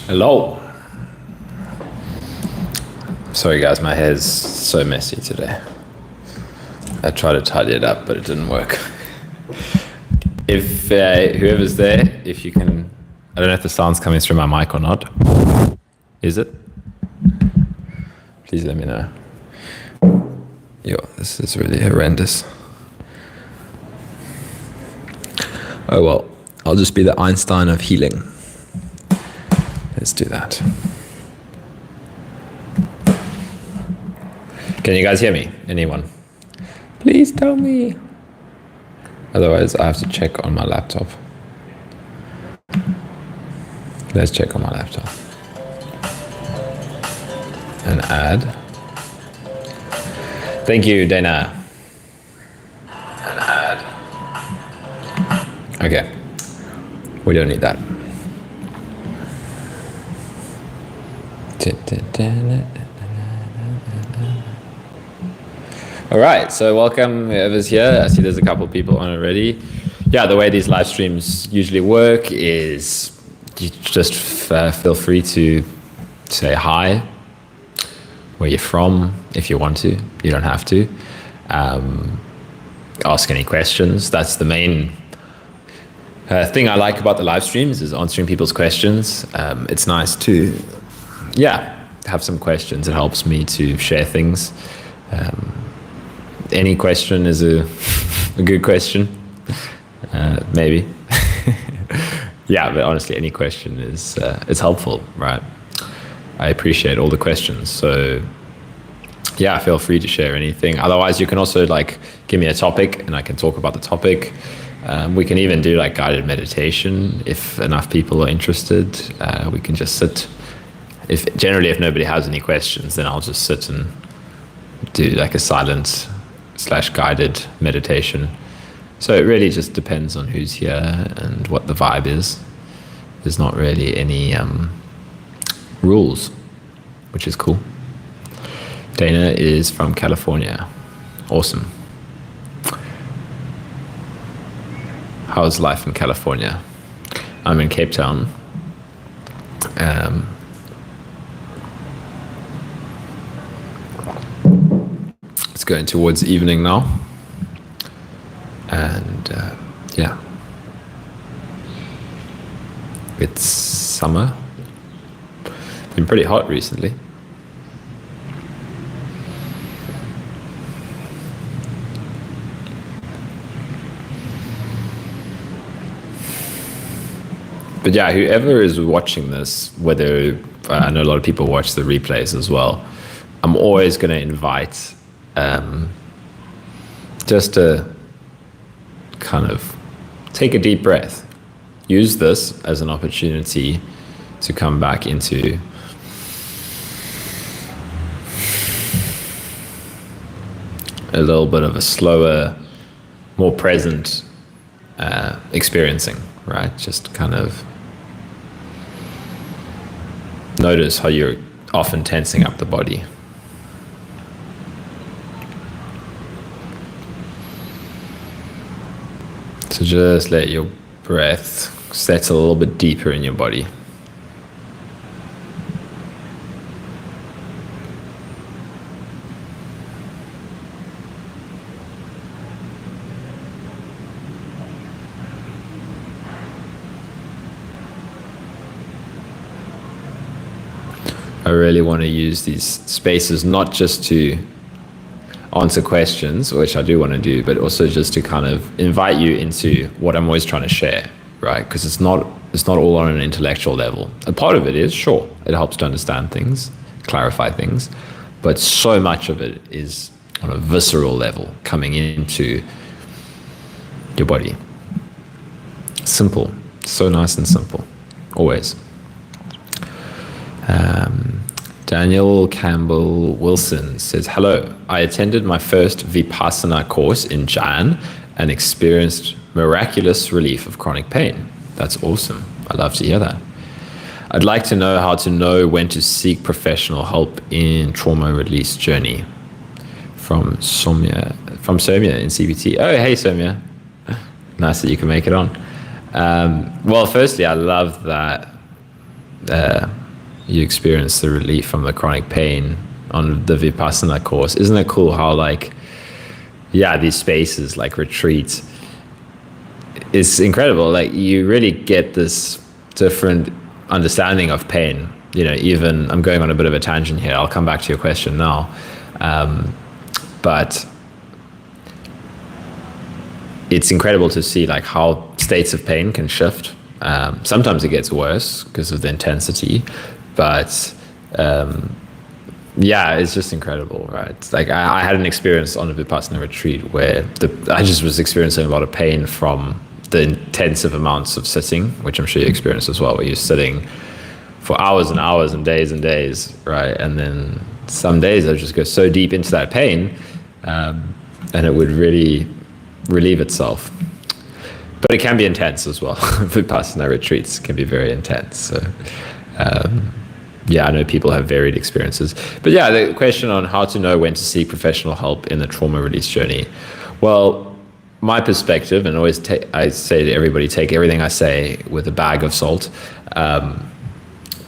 Hello. Sorry guys, my hair's so messy today. I tried to tidy it up, but it didn't work. If whoever's there, if you can, I don't know if the sound's coming through my mic or not. Is it? Please let me know. Yo, this is really horrendous. Oh well, I'll just be the Einstein of healing. Let's do that. Can you guys hear me? Anyone? Please tell me. Otherwise, I have to check on my laptop. Let's check on my laptop. And add. Thank you, Dana. And add. Okay. We don't need that. All right, so welcome whoever's here. I see there's a couple of people on already. Yeah, the way these live streams usually work is you just feel free to say hi, where you're from, if you want to. You don't have to. Ask any questions. That's the main thing I like about the live streams is answering people's questions. It's nice to, have some questions. It helps me to share things. Any question is a good question, maybe. Yeah, but honestly, any question is helpful, right? I appreciate all the questions. So yeah, feel free to share anything. Otherwise, you can also give me a topic and I can talk about the topic. We can even do guided meditation if enough people are interested. We can just sit. If nobody has any questions, then I'll just sit and do a silent / guided meditation. So it really just depends on who's here and what the vibe is. There's not really any rules, which is cool. Dana is from California. Awesome. How's life in California? I'm in Cape Town. It's going towards evening now. And it's summer. Been pretty hot recently. But yeah, whoever is watching this, whether I know a lot of people watch the replays as well, I'm always going to invite just to kind of take a deep breath. Use this as an opportunity to come back into a little bit of a slower, more present experiencing, right? Just kind of notice how you're often tensing up the body. So just let your breath settle a little bit deeper in your body. I really want to use these spaces not just to answer questions, which I do want to do, but also just to kind of invite you into what I'm always trying to share, right? Because it's not all on an intellectual level. A part of it is, sure, it helps to understand things, clarify things, but so much of it is on a visceral level, coming into your body. Simple, so nice and simple, always. Daniel Campbell Wilson says, hello, I attended my first Vipassana course in Jan and experienced miraculous relief of chronic pain. That's awesome. I love to hear that. I'd like to know how to know when to seek professional help in trauma release journey. From Somya in CBT. Oh, hey, Somya. Nice that you can make it on. Well, firstly, I love that you experience the relief from the chronic pain on the Vipassana course. Isn't it cool how like, yeah, these spaces like retreats, it's incredible. Like you really get this different understanding of pain. You know, even I'm going on a bit of a tangent here. I'll come back to your question now. But it's incredible to see like how states of pain can shift. Sometimes it gets worse because of the intensity, but yeah, it's just incredible, right? Like I had an experience on a Vipassana retreat where I just was experiencing a lot of pain from the intensive amounts of sitting, which I'm sure you experienced as well, where you're sitting for hours and hours and days, right? And then some days I would just go so deep into that pain, and it would really relieve itself. But it can be intense as well. Vipassana retreats can be very intense. So, yeah, I know people have varied experiences. But yeah, the question on how to know when to seek professional help in the trauma release journey. Well, my perspective, and always I say to everybody, take everything I say with a bag of salt,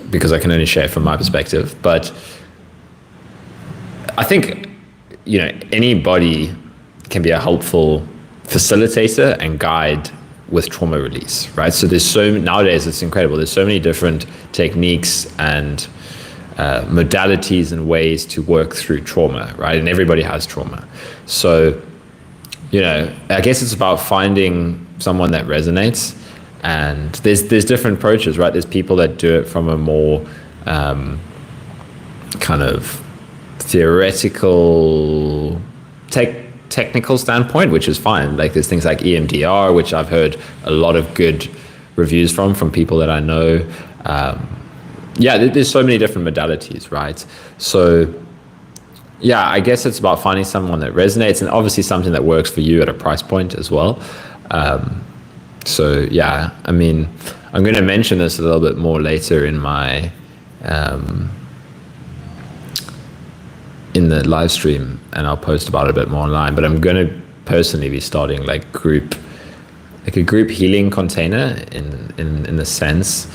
because I can only share from my perspective. But I think, you know, anybody can be a helpful facilitator and guide with trauma release, right? So there's nowadays it's incredible. There's so many different techniques and modalities and ways to work through trauma, right? And everybody has trauma. So, you know, I guess it's about finding someone that resonates. And there's different approaches, right? There's people that do it from a more kind of theoretical, technical standpoint, which is fine. Like there's things like EMDR, which I've heard a lot of good reviews from people that I know. Yeah, there's so many different modalities, right? So yeah, I guess it's about finding someone that resonates and obviously something that works for you at a price point as well. So yeah, I mean, I'm going to mention this a little bit more later in my in the live stream, and I'll post about it a bit more online. But I'm going to personally be starting like a group healing container in a sense.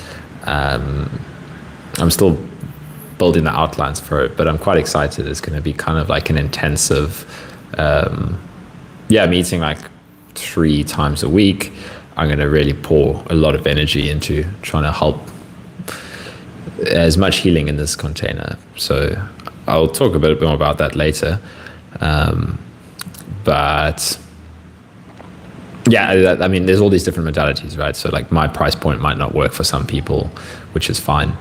I'm still building the outlines for it, but I'm quite excited. It's going to be kind of like an intensive, meeting like 3 times a week. I'm going to really pour a lot of energy into trying to help as much healing in this container. So I'll talk a bit more about that later. But yeah, I mean, there's all these different modalities, right? So like my price point might not work for some people, which is fine.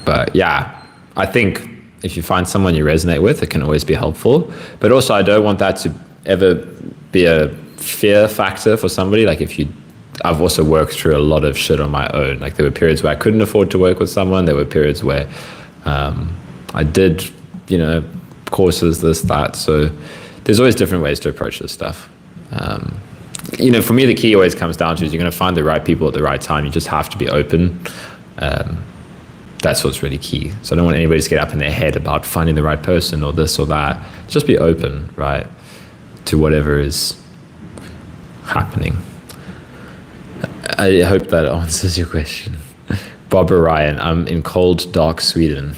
But yeah, I think if you find someone you resonate with, it can always be helpful. But also I don't want that to ever be a fear factor for somebody. Like I've also worked through a lot of shit on my own. Like there were periods where I couldn't afford to work with someone. There were periods where I did, you know, courses, this, that. So there's always different ways to approach this stuff. You know, for me, the key always comes down to is you're going to find the right people at the right time. You just have to be open. That's what's really key. So I don't want anybody to get up in their head about finding the right person or this or that. Just be open, right, to whatever is happening. I hope that answers your question. Barbara Ryan, I'm in cold, dark Sweden.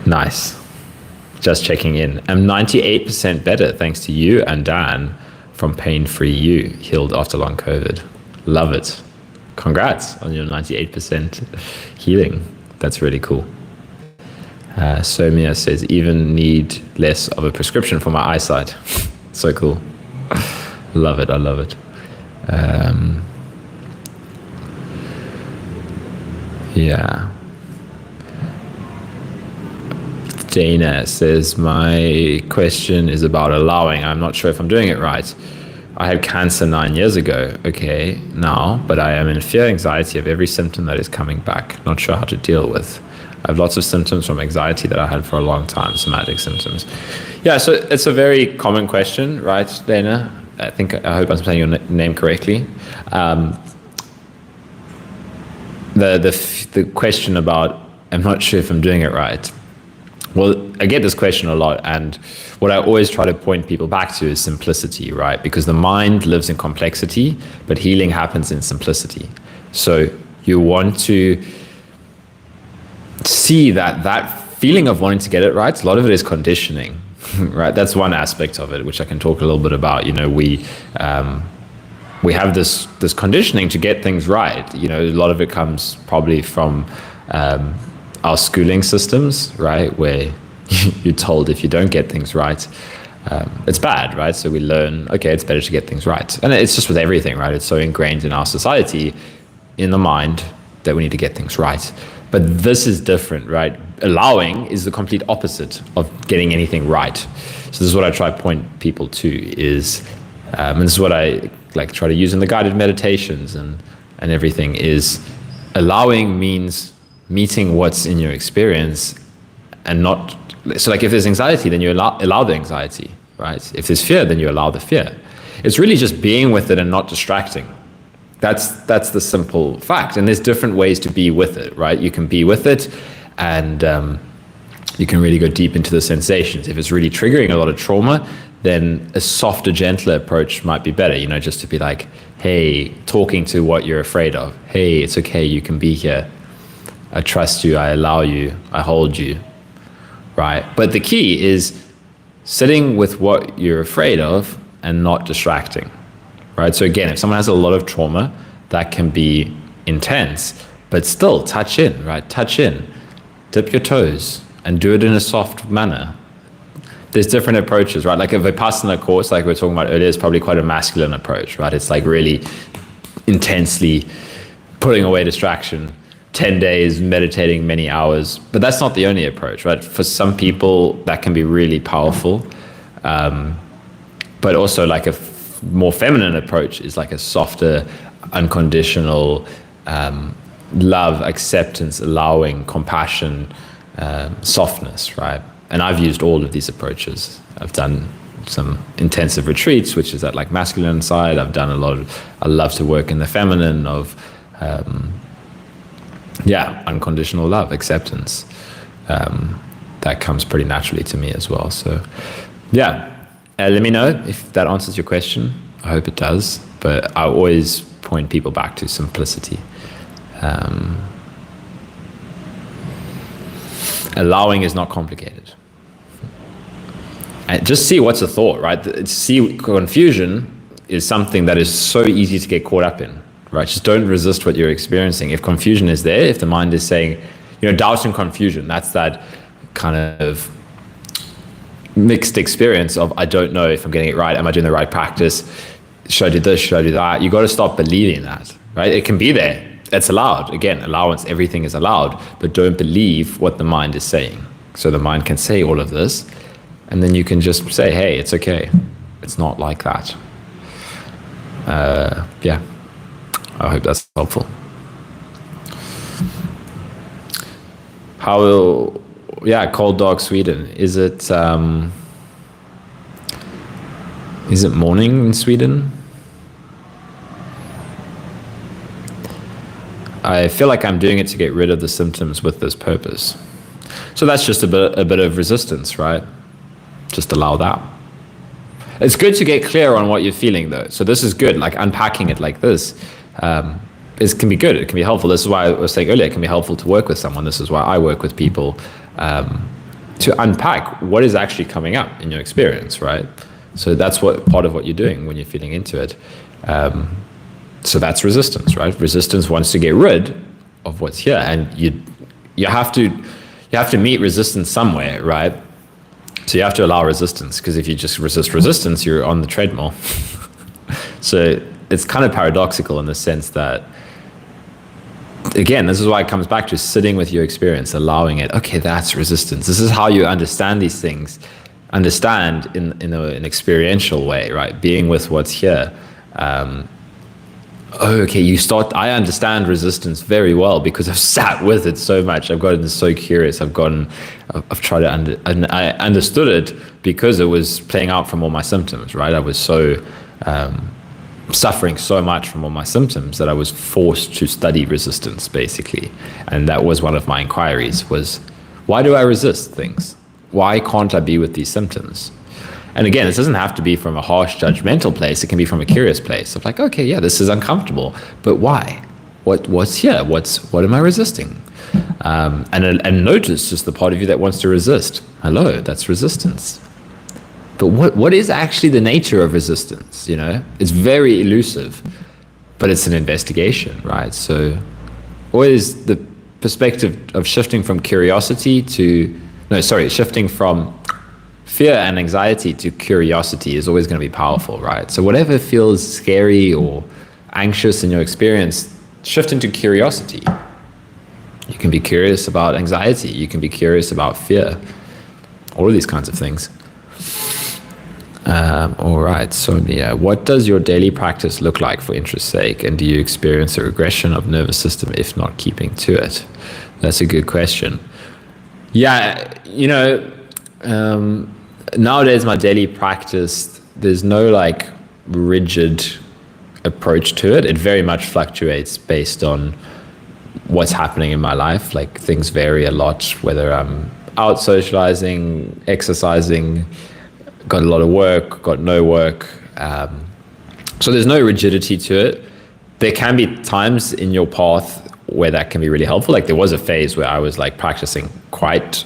Nice. Just checking in. I'm 98% better thanks to you and Dan from Pain Free You, healed after long COVID. Love it. Congrats on your 98% healing. That's really cool. Somia says, even need less of a prescription for my eyesight. So cool. Love it. I love it. Yeah. Dana says, my question is about allowing. I'm not sure if I'm doing it right. I had cancer 9 years ago. Okay, now, but I am in fear, anxiety of every symptom that is coming back. Not sure how to deal with. I have lots of symptoms from anxiety that I had for a long time, somatic symptoms. Yeah, so it's a very common question, right, Dana? I hope I'm saying your name correctly. The question about, I'm not sure if I'm doing it right. Well, I get this question a lot, and what I always try to point people back to is simplicity, right? Because the mind lives in complexity, but healing happens in simplicity. So You want to see that feeling of wanting to get it right. A lot of it is conditioning, right? That's one aspect of it, which I can talk a little bit about. We have this conditioning to get things right. A lot of it comes probably from our schooling systems, right? Where you're told if you don't get things right, it's bad, right? So we learn, okay, it's better to get things right. And it's just with everything, right? It's so ingrained in our society, in the mind, that we need to get things right. But this is different, right? Allowing is the complete opposite of getting anything right. So this is what I try to point people to is, and this is what I like try to use in the guided meditations and everything, is allowing means meeting what's in your experience and not, so like if there's anxiety, then you allow the anxiety, right? If there's fear, then you allow the fear. It's really just being with it and not distracting. That's the simple fact. And there's different ways to be with it, right? You can be with it and you can really go deep into the sensations. If it's really triggering a lot of trauma, then a softer, gentler approach might be better, just to be like, hey, talking to what you're afraid of. Hey, it's okay, you can be here. I trust you, I allow you, I hold you, right? But the key is sitting with what you're afraid of and not distracting. Right. So again, if someone has a lot of trauma, that can be intense, but still touch in, right? Touch in, dip your toes and do it in a soft manner. There's different approaches, right? Like a Vipassana course, like we were talking about earlier, is probably quite a masculine approach, right? It's like really intensely putting away distraction, 10 days meditating many hours, but that's not the only approach, right? For some people that can be really powerful. But also like a more feminine approach is like a softer, unconditional love, acceptance, allowing, compassion, softness, right? And I've used all of these approaches. I've done some intensive retreats, which is that like masculine side. I've done I love to work in the feminine of, unconditional love, acceptance. That comes pretty naturally to me as well. So, yeah. Let me know if that answers your question. I hope it does. But I always point people back to simplicity. Allowing is not complicated. And just see what's a thought, right? See, confusion is something that is so easy to get caught up in, right? Just don't resist what you're experiencing. If confusion is there, if the mind is saying, doubt and confusion, that's that kind of mixed experience of, I don't know if I'm getting it right. Am I doing the right practice? Should I do this? Should I do that? You got to stop believing that, right? It can be there. It's allowed. Again, allowance, everything is allowed, but don't believe what the mind is saying. So the mind can say all of this, and then you can just say, hey, it's okay. It's not like that. I hope that's helpful. Cold Dog Sweden. Is it morning in Sweden? I feel like I'm doing it to get rid of the symptoms with this purpose. So that's just a bit of resistance, right? Just allow that. It's good to get clear on what you're feeling though. So this is good, like unpacking it like this. It can be good, it can be helpful. This is why I was saying earlier, it can be helpful to work with someone. This is why I work with people, to unpack what is actually coming up in your experience, right? So that's part of what you're doing when you're feeling into it. So that's resistance, right? Resistance wants to get rid of what's here, and you have to meet resistance somewhere, right? So you have to allow resistance, because if you just resist resistance, you're on the treadmill. So it's kind of paradoxical in the sense that, again, this is why it comes back to sitting with your experience, allowing it. Okay, that's resistance. This is how you understand these things. Understand in an experiential way, right? Being with what's here. I understand resistance very well because I've sat with it so much. I've gotten so curious. I've tried to I understood it because it was playing out from all my symptoms, right? I was so suffering so much from all my symptoms that I was forced to study resistance, basically. And that was one of my inquiries, was why do I resist things? Why can't I be with these symptoms? And again, this doesn't have to be from a harsh, judgmental place. It can be from a curious place of like, okay, yeah, this is uncomfortable, but why? what's here? What am I resisting? And notice just the part of you that wants to resist. Hello, that's resistance. But what is actually the nature of resistance? You know, it's very elusive, but it's an investigation, right? So always the perspective of shifting from shifting from fear and anxiety to curiosity is always going to be powerful, right? So whatever feels scary or anxious in your experience, shift into curiosity. You can be curious about anxiety. You can be curious about fear. All of these kinds of things. All right, Sonia, what does your daily practice look like for interest's sake? And do you experience a regression of nervous system if not keeping to it? That's a good question. Yeah, you know, nowadays my daily practice, there's no like rigid approach to it. It very much fluctuates based on what's happening in my life. Like things vary a lot, whether I'm out socializing, exercising, got a lot of work, got no work. So there's no rigidity to it. There can be times in your path where that can be really helpful. Like there was a phase where I was like practicing quite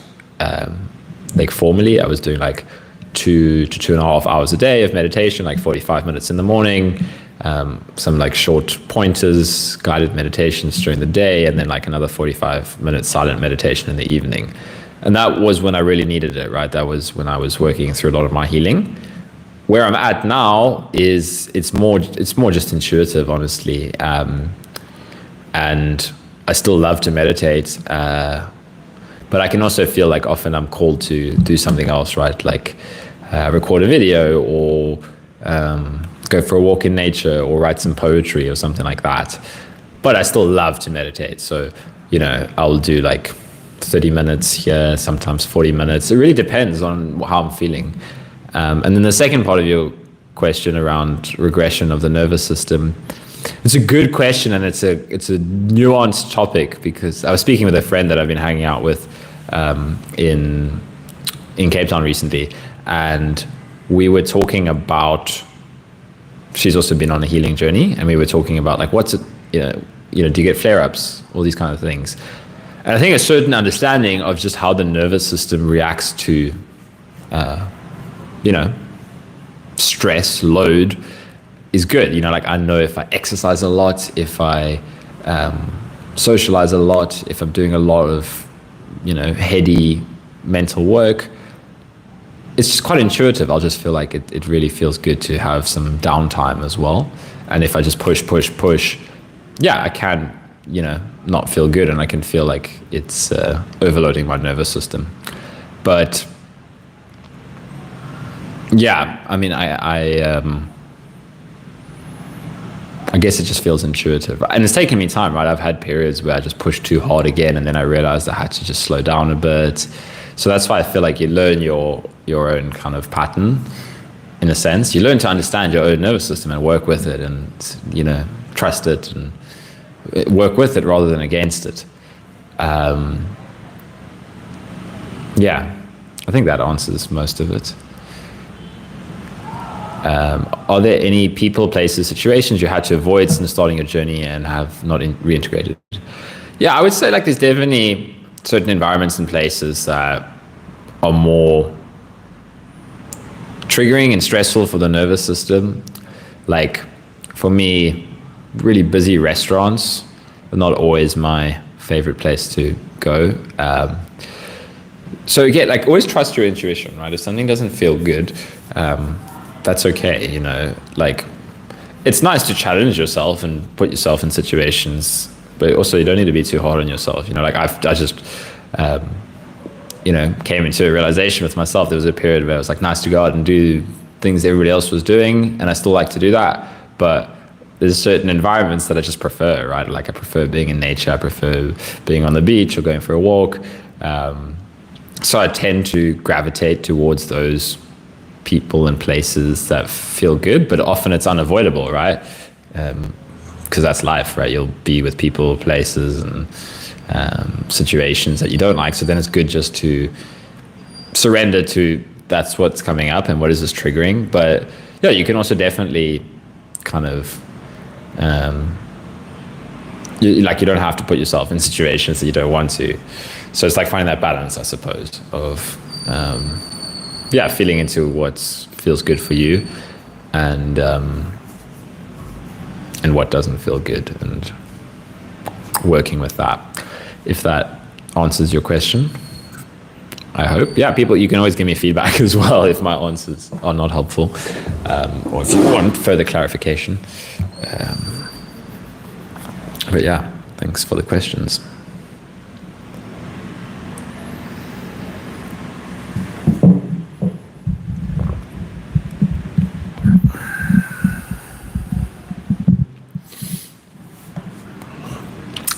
like formally. I was doing like 2 to 2.5 hours a day of meditation, like 45 minutes in the morning, some like short pointers, guided meditations during the day, and then like another 45 minutes silent meditation in the evening. And that was when I really needed it, right? That was when I was working through a lot of my healing. Where I'm at now is it's more just intuitive, honestly. And I still love to meditate, but I can also feel like often I'm called to do something else, right? Like record a video or go for a walk in nature or write some poetry or something like that. But I still love to meditate. So, you know, I'll do like 30 minutes here, sometimes 40 minutes. It really depends on how I'm feeling. And then the second part of your question around regression of the nervous system, it's a good question, and it's a nuanced topic, because I was speaking with a friend that I've been hanging out with in Cape Town recently, and we were talking about, she's also been on a healing journey, and we were talking about like what's it, you know, do you get flare-ups, all these kind of things. And I think a certain understanding of just how the nervous system reacts to, stress, load is good. You know, like I know if I exercise a lot, if I socialize a lot, if I'm doing a lot of, heady mental work, it's just quite intuitive. I'll just feel like it really feels good to have some downtime as well. And if I just push, yeah, I can, not feel good, and I can feel like it's overloading my nervous system. But yeah, I mean, I guess it just feels intuitive, and it's taken me time, right? I've had periods where I just pushed too hard again, and then I realized I had to just slow down a bit. So that's why I feel like you learn your own kind of pattern, in a sense. You learn to understand your own nervous system and work with it, and trust it and work with it rather than against it. Yeah, I think that answers most of it. Are there any people, places, situations you had to avoid since starting your journey and have not reintegrated? Yeah, I would say like there's definitely certain environments and places that are more triggering and stressful for the nervous system. Like for me, really busy restaurants are not always my favorite place to go. So again, like always trust your intuition, right? If something doesn't feel good, that's okay, like it's nice to challenge yourself and put yourself in situations, but also you don't need to be too hard on yourself. Like I just, came into a realization with myself. There was a period where it was like nice to go out and do things everybody else was doing, and I still like to do that, but there's certain environments that I just prefer, right? Like I prefer being in nature, I prefer being on the beach or going for a walk. So I tend to gravitate towards those people and places that feel good, but often it's unavoidable, right? Because that's life, right? You'll be with people, places, and situations that you don't like. So then it's good just to surrender to that's what's coming up and what is this triggering. But yeah, you can also definitely kind of you don't have to put yourself in situations that you don't want to. So it's like finding that balance, I suppose, of feeling into what feels good for you, and what doesn't feel good, and working with that. If that answers your question, I hope. Yeah, people, you can always give me feedback as well if my answers are not helpful, or if you want further clarification. But yeah, thanks for the questions.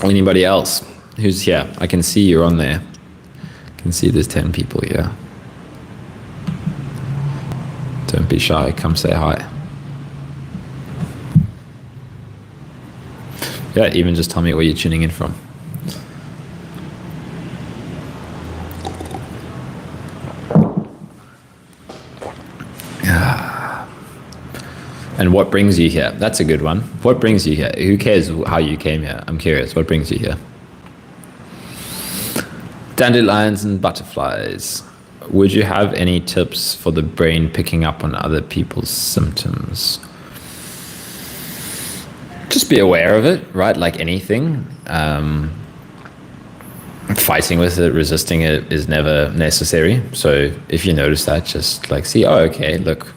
Anybody else who's here? I can see you're on there. I can see there's 10 people here. Don't be shy, come say hi. Yeah, even just tell me where you're tuning in from. And what brings you here? That's a good one. What brings you here? Who cares how you came here? I'm curious. What brings you here? Dandelions and butterflies. Would you have any tips for the brain picking up on other people's symptoms? Just be aware of it, right? Like anything. Fighting with it, resisting it is never necessary. So if you notice that, just like see, oh, okay, look,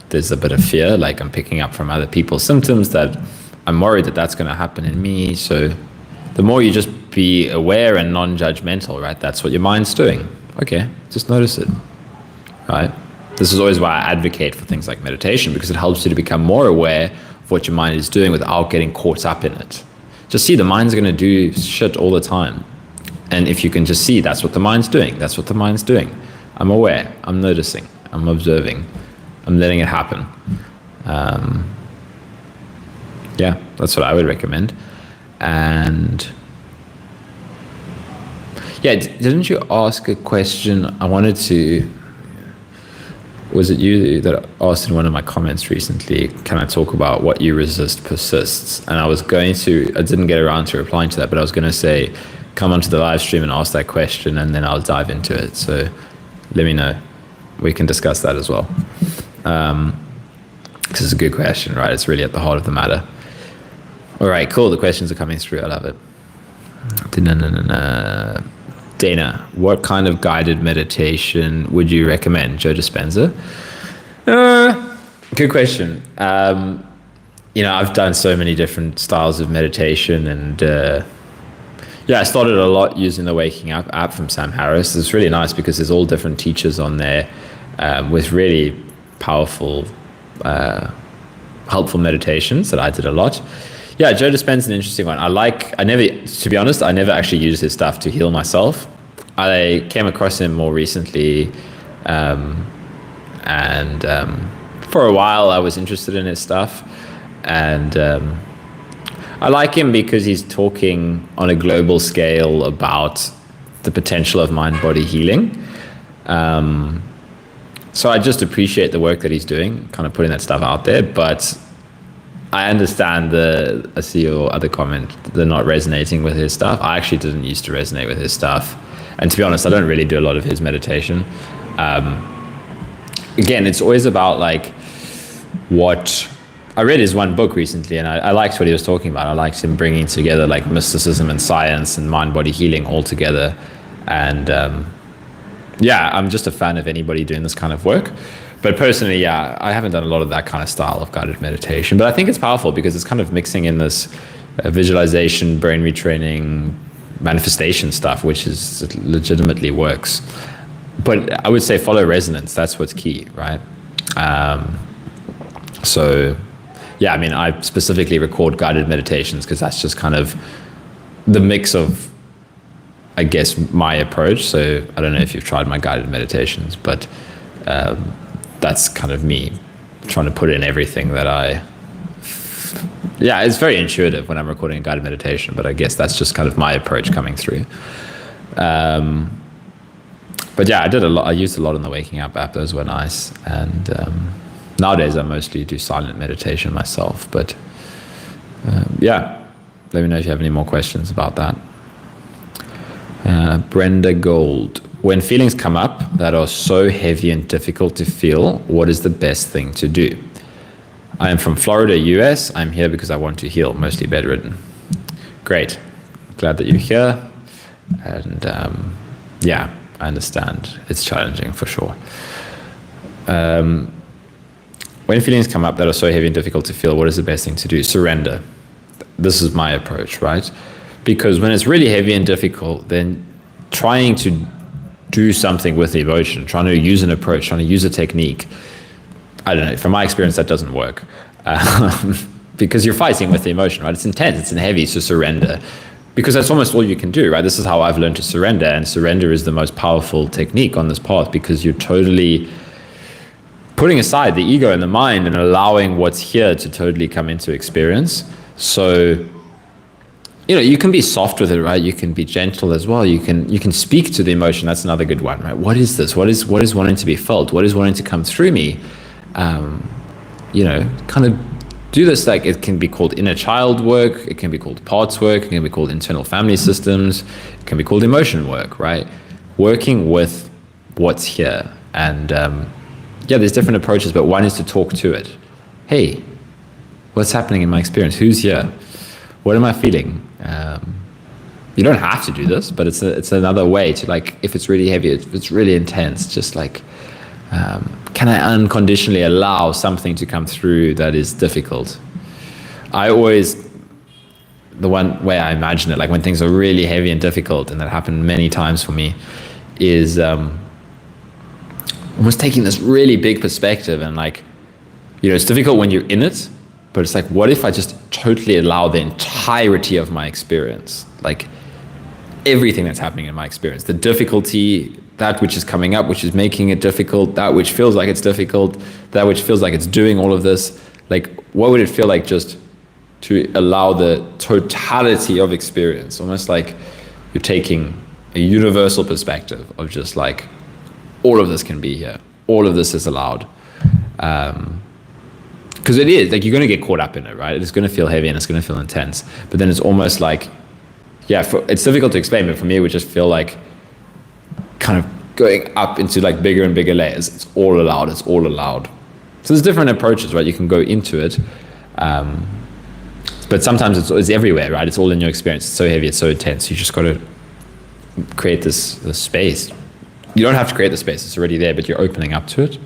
there's a bit of fear, like I'm picking up from other people's symptoms that I'm worried that that's going to happen in me. So the more you just be aware and non-judgmental, right? That's what your mind's doing. Okay, just notice it, right? This is always why I advocate for things like meditation, because it helps you to become more aware of what your mind is doing without getting caught up in it. Just see the mind's going to do shit all the time. And if you can just see that's what the mind's doing, that's what the mind's doing. I'm aware, I'm noticing, I'm observing, I'm letting it happen. Yeah, that's what I would recommend. And yeah, didn't you ask a question? I wanted to, was it you that asked in one of my comments recently, can I talk about what you resist persists? And I didn't get around to replying to that, but I was going to say, come onto the live stream and ask that question, and then I'll dive into it. So let me know. We can discuss that as well. Because it's a good question, right? It's really at the heart of the matter. All right, cool. The questions are coming through. I love it. Dana, what kind of guided meditation would you recommend? Joe Dispenza? Good question. I've done so many different styles of meditation, and I started a lot using the Waking Up app from Sam Harris. It's really nice because there's all different teachers on there with really powerful, helpful meditations that I did a lot. Yeah, Joe Dispenza's an interesting one. To be honest, I never actually used his stuff to heal myself. I came across him more recently, and for a while I was interested in his stuff, and I like him because he's talking on a global scale about the potential of mind-body healing. So I just appreciate the work that he's doing, kind of putting that stuff out there, but I understand I see your other comment, they're not resonating with his stuff. I actually didn't used to resonate with his stuff. And to be honest, I don't really do a lot of his meditation. Again, it's always about like I read his one book recently, and I liked what he was talking about. I liked him bringing together like mysticism and science and mind-body healing all together. And I'm just a fan of anybody doing this kind of work. But personally, I haven't done a lot of that kind of style of guided meditation. But I think it's powerful because it's kind of mixing in this visualization, brain retraining, manifestation stuff, which is legitimately works. But I would say follow resonance. That's what's key, right? I specifically record guided meditations because that's just kind of the mix of, I guess, my approach. So I don't know if you've tried my guided meditations, but that's kind of me trying to put in everything that it's very intuitive when I'm recording a guided meditation, but I guess that's just kind of my approach coming through. I used a lot in the Waking Up app. Those were nice. And nowadays I mostly do silent meditation myself, but Let me know if you have any more questions about that. Brenda Gold. When feelings come up that are so heavy and difficult to feel, what is the best thing to do? I am from Florida, US. I'm here because I want to heal, mostly bedridden. Great. Glad that you're here. And yeah, I understand. It's challenging for sure. When feelings come up that are so heavy and difficult to feel, what is the best thing to do? Surrender. This is my approach, right? Because when it's really heavy and difficult, then trying to do something with the emotion, trying to use an approach, trying to use a technique, I don't know, from my experience, that doesn't work. Because you're fighting with the emotion, right? It's intense, it's heavy, so surrender. Because that's almost all you can do, right? This is how I've learned to surrender, and surrender is the most powerful technique on this path, because you're totally putting aside the ego and the mind and allowing what's here to totally come into experience. So, you know, you can be soft with it, right? You can be gentle as well. You can speak to the emotion. That's another good one, right? What is this? What is wanting to be felt? What is wanting to come through me? You know, kind of do this, like, it can be called inner child work. It can be called parts work. It can be called internal family systems. It can be called emotion work, right? Working with what's here. And yeah, there's different approaches, but one is to talk to it. Hey, what's happening in my experience? Who's here? What am I feeling? You don't have to do this, but it's another way to, like, if it's really heavy, if it's really intense, just like, can I unconditionally allow something to come through that is difficult? The one way I imagine it, like when things are really heavy and difficult, and that happened many times for me, is almost taking this really big perspective and, like, you know, it's difficult when you're in it, but it's like, what if I just totally allow the entirety of my experience, like everything that's happening in my experience, the difficulty, that which is coming up, which is making it difficult, that which feels like it's difficult, that which feels like it's doing all of this, like, what would it feel like just to allow the totality of experience, almost like you're taking a universal perspective of just like, all of this can be here, all of this is allowed. Because it is, like, you're going to get caught up in it, right? It's going to feel heavy and it's going to feel intense. But then it's almost like, yeah, it's difficult to explain, but for me, it would just feel like kind of going up into like bigger and bigger layers. It's all allowed, it's all allowed. So there's different approaches, right? You can go into it. But sometimes it's everywhere, right? It's all in your experience. It's so heavy, it's so intense. You just got to create this space. You don't have to create the space, it's already there, but you're opening up to it.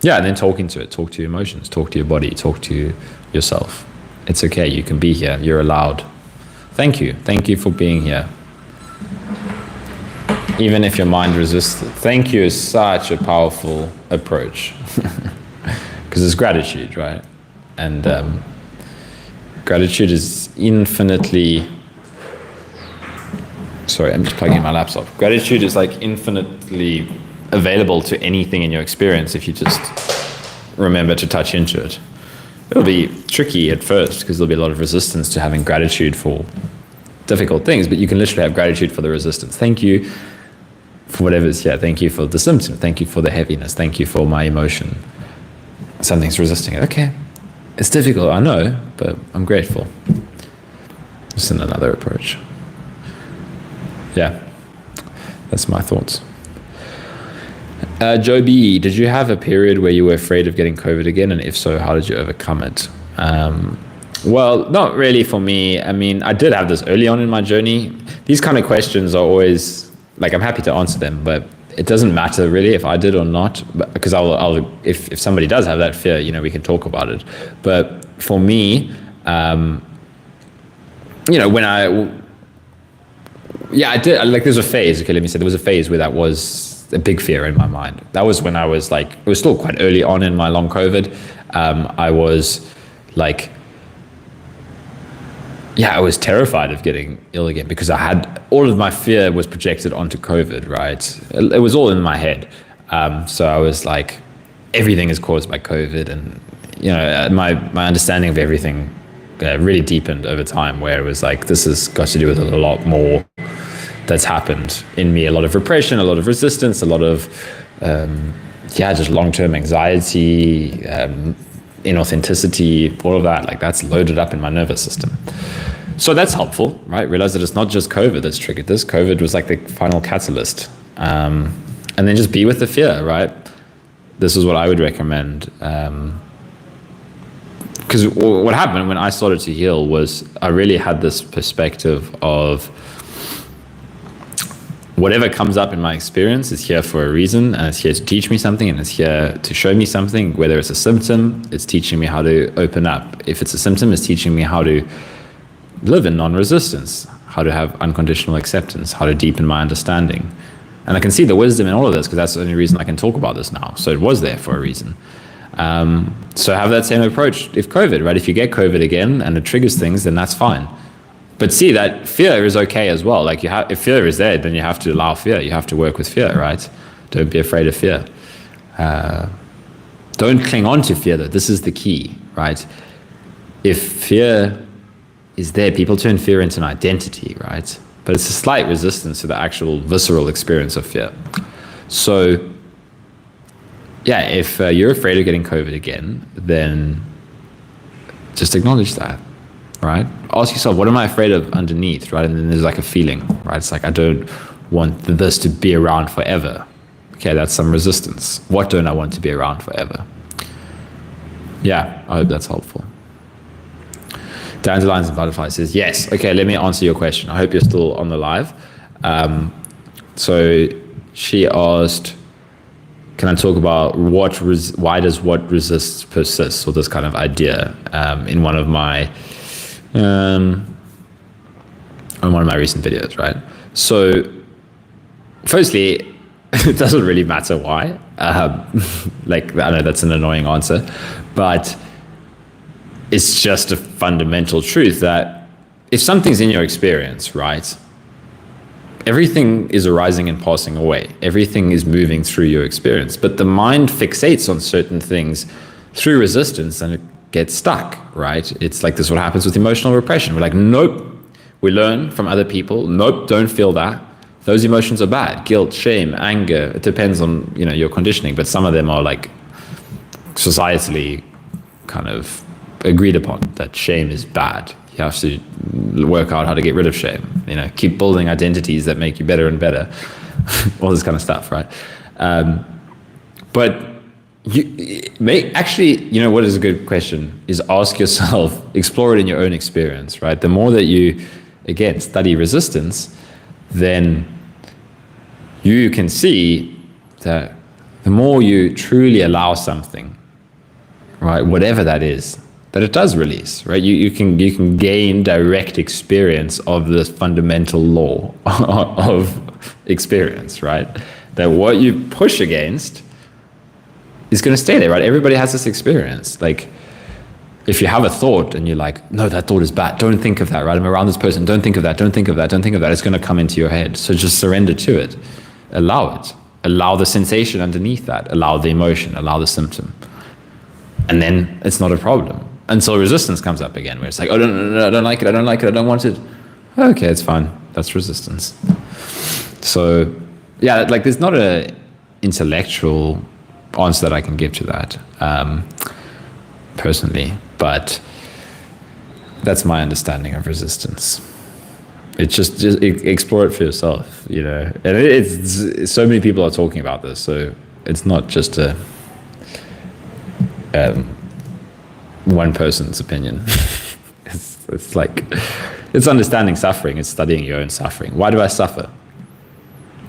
Yeah, and then talking to it. Talk to your emotions, talk to your body, talk to yourself. It's okay, you can be here, you're allowed. Thank you for being here. Even if your mind resists it. Thank you is such a powerful approach. Because it's gratitude, right? And gratitude is infinitely... Sorry, I'm just plugging in my laptop. Gratitude is like infinitely available to anything in your experience if you just remember to touch into it. It'll be tricky at first because there'll be a lot of resistance to having gratitude for difficult things, but you can literally have gratitude for the resistance. Thank you for whatever is here. Thank you for the symptom. Thank you for the heaviness. Thank you for my emotion. Something's resisting it. Okay. It's difficult, I know, but I'm grateful. Just another approach. Yeah, that's my thoughts. Joe B, did you have a period where you were afraid of getting COVID again? And if so, how did you overcome it? Well, not really for me. I mean, I did have this early on in my journey. These kind of questions are always, like, I'm happy to answer them, but it doesn't matter really if I did or not, because if somebody does have that fear, you know, we can talk about it. But for me, you know, when I did, like, there's a phase, okay, let me say, there was a phase where that was a big fear in my mind. That was when I was like, it was still quite early on in my long COVID. I was like, yeah, I was terrified of getting ill again because I had, all of my fear was projected onto COVID, right? It was all in my head. So I was like, everything is caused by COVID. And, you know, my understanding of everything really deepened over time, where it was like, this has got to do with a lot more that's happened in me, a lot of repression, a lot of resistance, a lot of, just long-term anxiety, inauthenticity, all of that, like that's loaded up in my nervous system. So that's helpful, right? Realize that it's not just COVID that's triggered this. COVID was like the final catalyst. And then just be with the fear, right? This is what I would recommend. Because what happened when I started to heal was I really had this perspective of whatever comes up in my experience is here for a reason, and it's here to teach me something, and it's here to show me something. Whether it's a symptom, it's teaching me how to open up. If it's a symptom, it's teaching me how to live in non-resistance, how to have unconditional acceptance, how to deepen my understanding. And I can see the wisdom in all of this because that's the only reason I can talk about this now. So it was there for a reason. So have that same approach if COVID, right? If you get COVID again and it triggers things, then that's fine. But see that fear is okay as well. Like if fear is there, then you have to allow fear. You have to work with fear, right? Don't be afraid of fear. Don't cling on to fear though. This is the key, right? If fear is there, people turn fear into an identity, right? But it's a slight resistance to the actual visceral experience of fear. So yeah, if you're afraid of getting COVID again, then just acknowledge that, right? Ask yourself, what am I afraid of underneath, right? And then there's like a feeling, right? It's like, I don't want this to be around forever. Okay, that's some resistance. What don't I want to be around forever? Yeah, I hope that's helpful. Dandelions and Butterflies says, yes. Okay, let me answer your question. I hope you're still on the live. So she asked, can I talk about why does what resists persist, or this kind of idea in one of my recent videos, right? So firstly, it doesn't really matter why. Like, I know that's an annoying answer, but it's just a fundamental truth that if something's in your experience, right, everything is arising and passing away. Everything is moving through your experience. But the mind fixates on certain things through resistance and it gets stuck, right? It's like this is what happens with emotional repression. We're like, nope. We learn from other people. Nope, don't feel that. Those emotions are bad. Guilt, shame, anger. It depends on, your conditioning. But some of them are like societally kind of agreed upon that shame is bad. You have to work out how to get rid of shame, keep building identities that make you better and better, all this kind of stuff, right? But you may actually, what is a good question is ask yourself, explore it in your own experience, right? The more that you, again, study resistance, then you can see that the more you truly allow something, right, whatever that is, that it does release, right? You can gain direct experience of this fundamental law of experience, right? That what you push against is going to stay there, right? Everybody has this experience. Like, if you have a thought and you're like, no, that thought is bad, don't think of that, right? I'm around this person, don't think of that, don't think of that, don't think of that. It's going to come into your head. So just surrender to it. Allow it. Allow the sensation underneath that. Allow the emotion. Allow the symptom. And then it's not a problem. Until resistance comes up again, where it's like, oh, no, I don't like it, I don't like it, I don't want it. Okay, it's fine. That's resistance. So, yeah, like there's not an intellectual answer that I can give to that, personally, but that's my understanding of resistance. It's just explore it for yourself, And it's so many people are talking about this, so it's not just a one person's opinion. It's like, it's understanding suffering, it's studying your own suffering. Why do I suffer?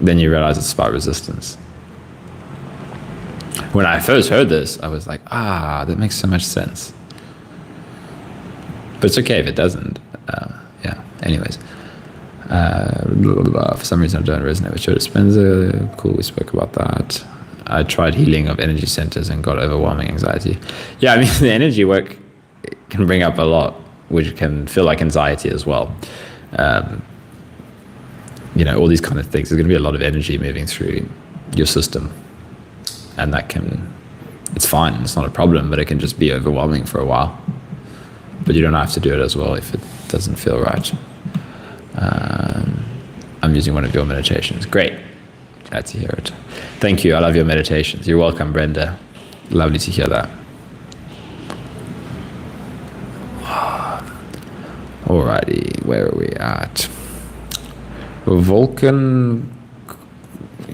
Then you realize it's about resistance. When I first heard this, I was like, that makes so much sense. But it's okay if it doesn't. Yeah, anyways. For some reason I don't resonate with Joe Dispenza. Cool, we spoke about that. I tried healing of energy centers and got overwhelming anxiety. Yeah, I mean, the energy work can bring up a lot, which can feel like anxiety as well. All these kind of things. There's going to be a lot of energy moving through your system. And it's fine, it's not a problem, but it can just be overwhelming for a while. But you don't have to do it as well if it doesn't feel right. I'm using one of your meditations. Great. Glad to hear it. Thank you. I love your meditations. You're welcome, Brenda. Lovely to hear that. Alrighty, where are we at? Vulcan.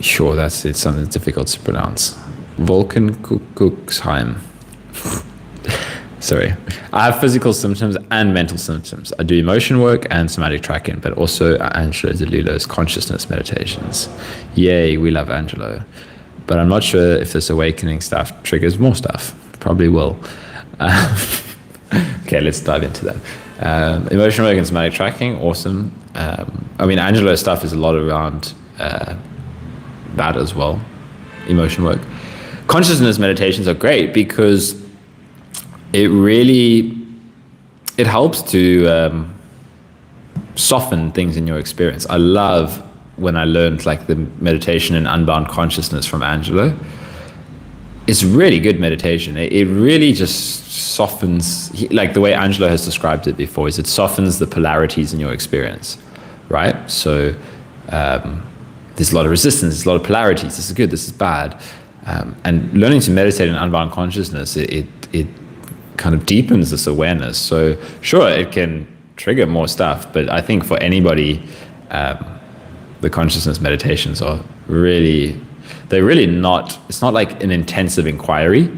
Sure, that's it. Something difficult to pronounce. Vulcan Kuksheim. Sorry. I have physical symptoms and mental symptoms. I do emotion work and somatic tracking, but also Angelo Delullo's consciousness meditations. Yay, we love Angelo. But I'm not sure if this awakening stuff triggers more stuff. Probably will. Okay, let's dive into that. Emotion work and somatic tracking, awesome. Angelo's stuff is a lot around that as well, emotion work. Consciousness meditations are great because it helps to soften things in your experience. I love when I learned like the meditation and unbound consciousness from Angelo. It's really good meditation. It really just softens, like the way Angelo has described it before, is it softens the polarities in your experience, right? So there's a lot of resistance, there's a lot of polarities. This is good, this is bad. And learning to meditate in unbound consciousness, it kind of deepens this awareness. So sure, it can trigger more stuff, but I think for anybody, the consciousness meditations are really, they're really not, it's not like an intensive inquiry.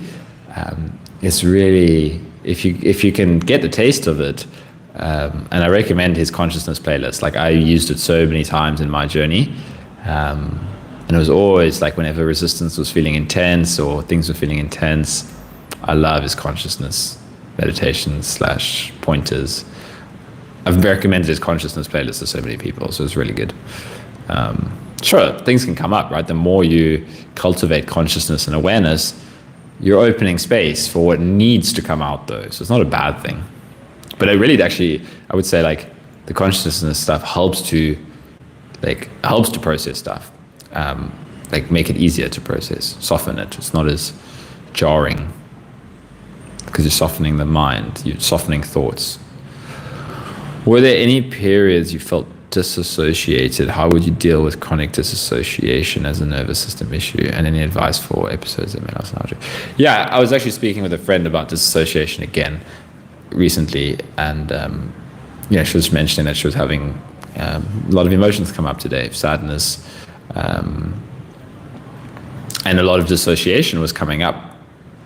It's really, if you can get the taste of it, and I recommend his consciousness playlist. Like I used it so many times in my journey. And it was always like whenever resistance was feeling intense or things were feeling intense, I love his consciousness meditations / pointers. I've recommended his consciousness playlist to so many people, so it's really good. Sure, things can come up, right? The more you cultivate consciousness and awareness, you're opening space for what needs to come out though. So it's not a bad thing. But I really actually, I would say like the consciousness stuff helps to process stuff. Like make it easier to process, soften it. It's not as jarring because you're softening the mind, you're softening thoughts. Were there any periods you felt disassociated? How would you deal with chronic disassociation as a nervous system issue? And any advice for episodes of mental nostalgia? Yeah, I was actually speaking with a friend about disassociation again recently, and she was mentioning that she was having a lot of emotions come up today, sadness, and a lot of dissociation was coming up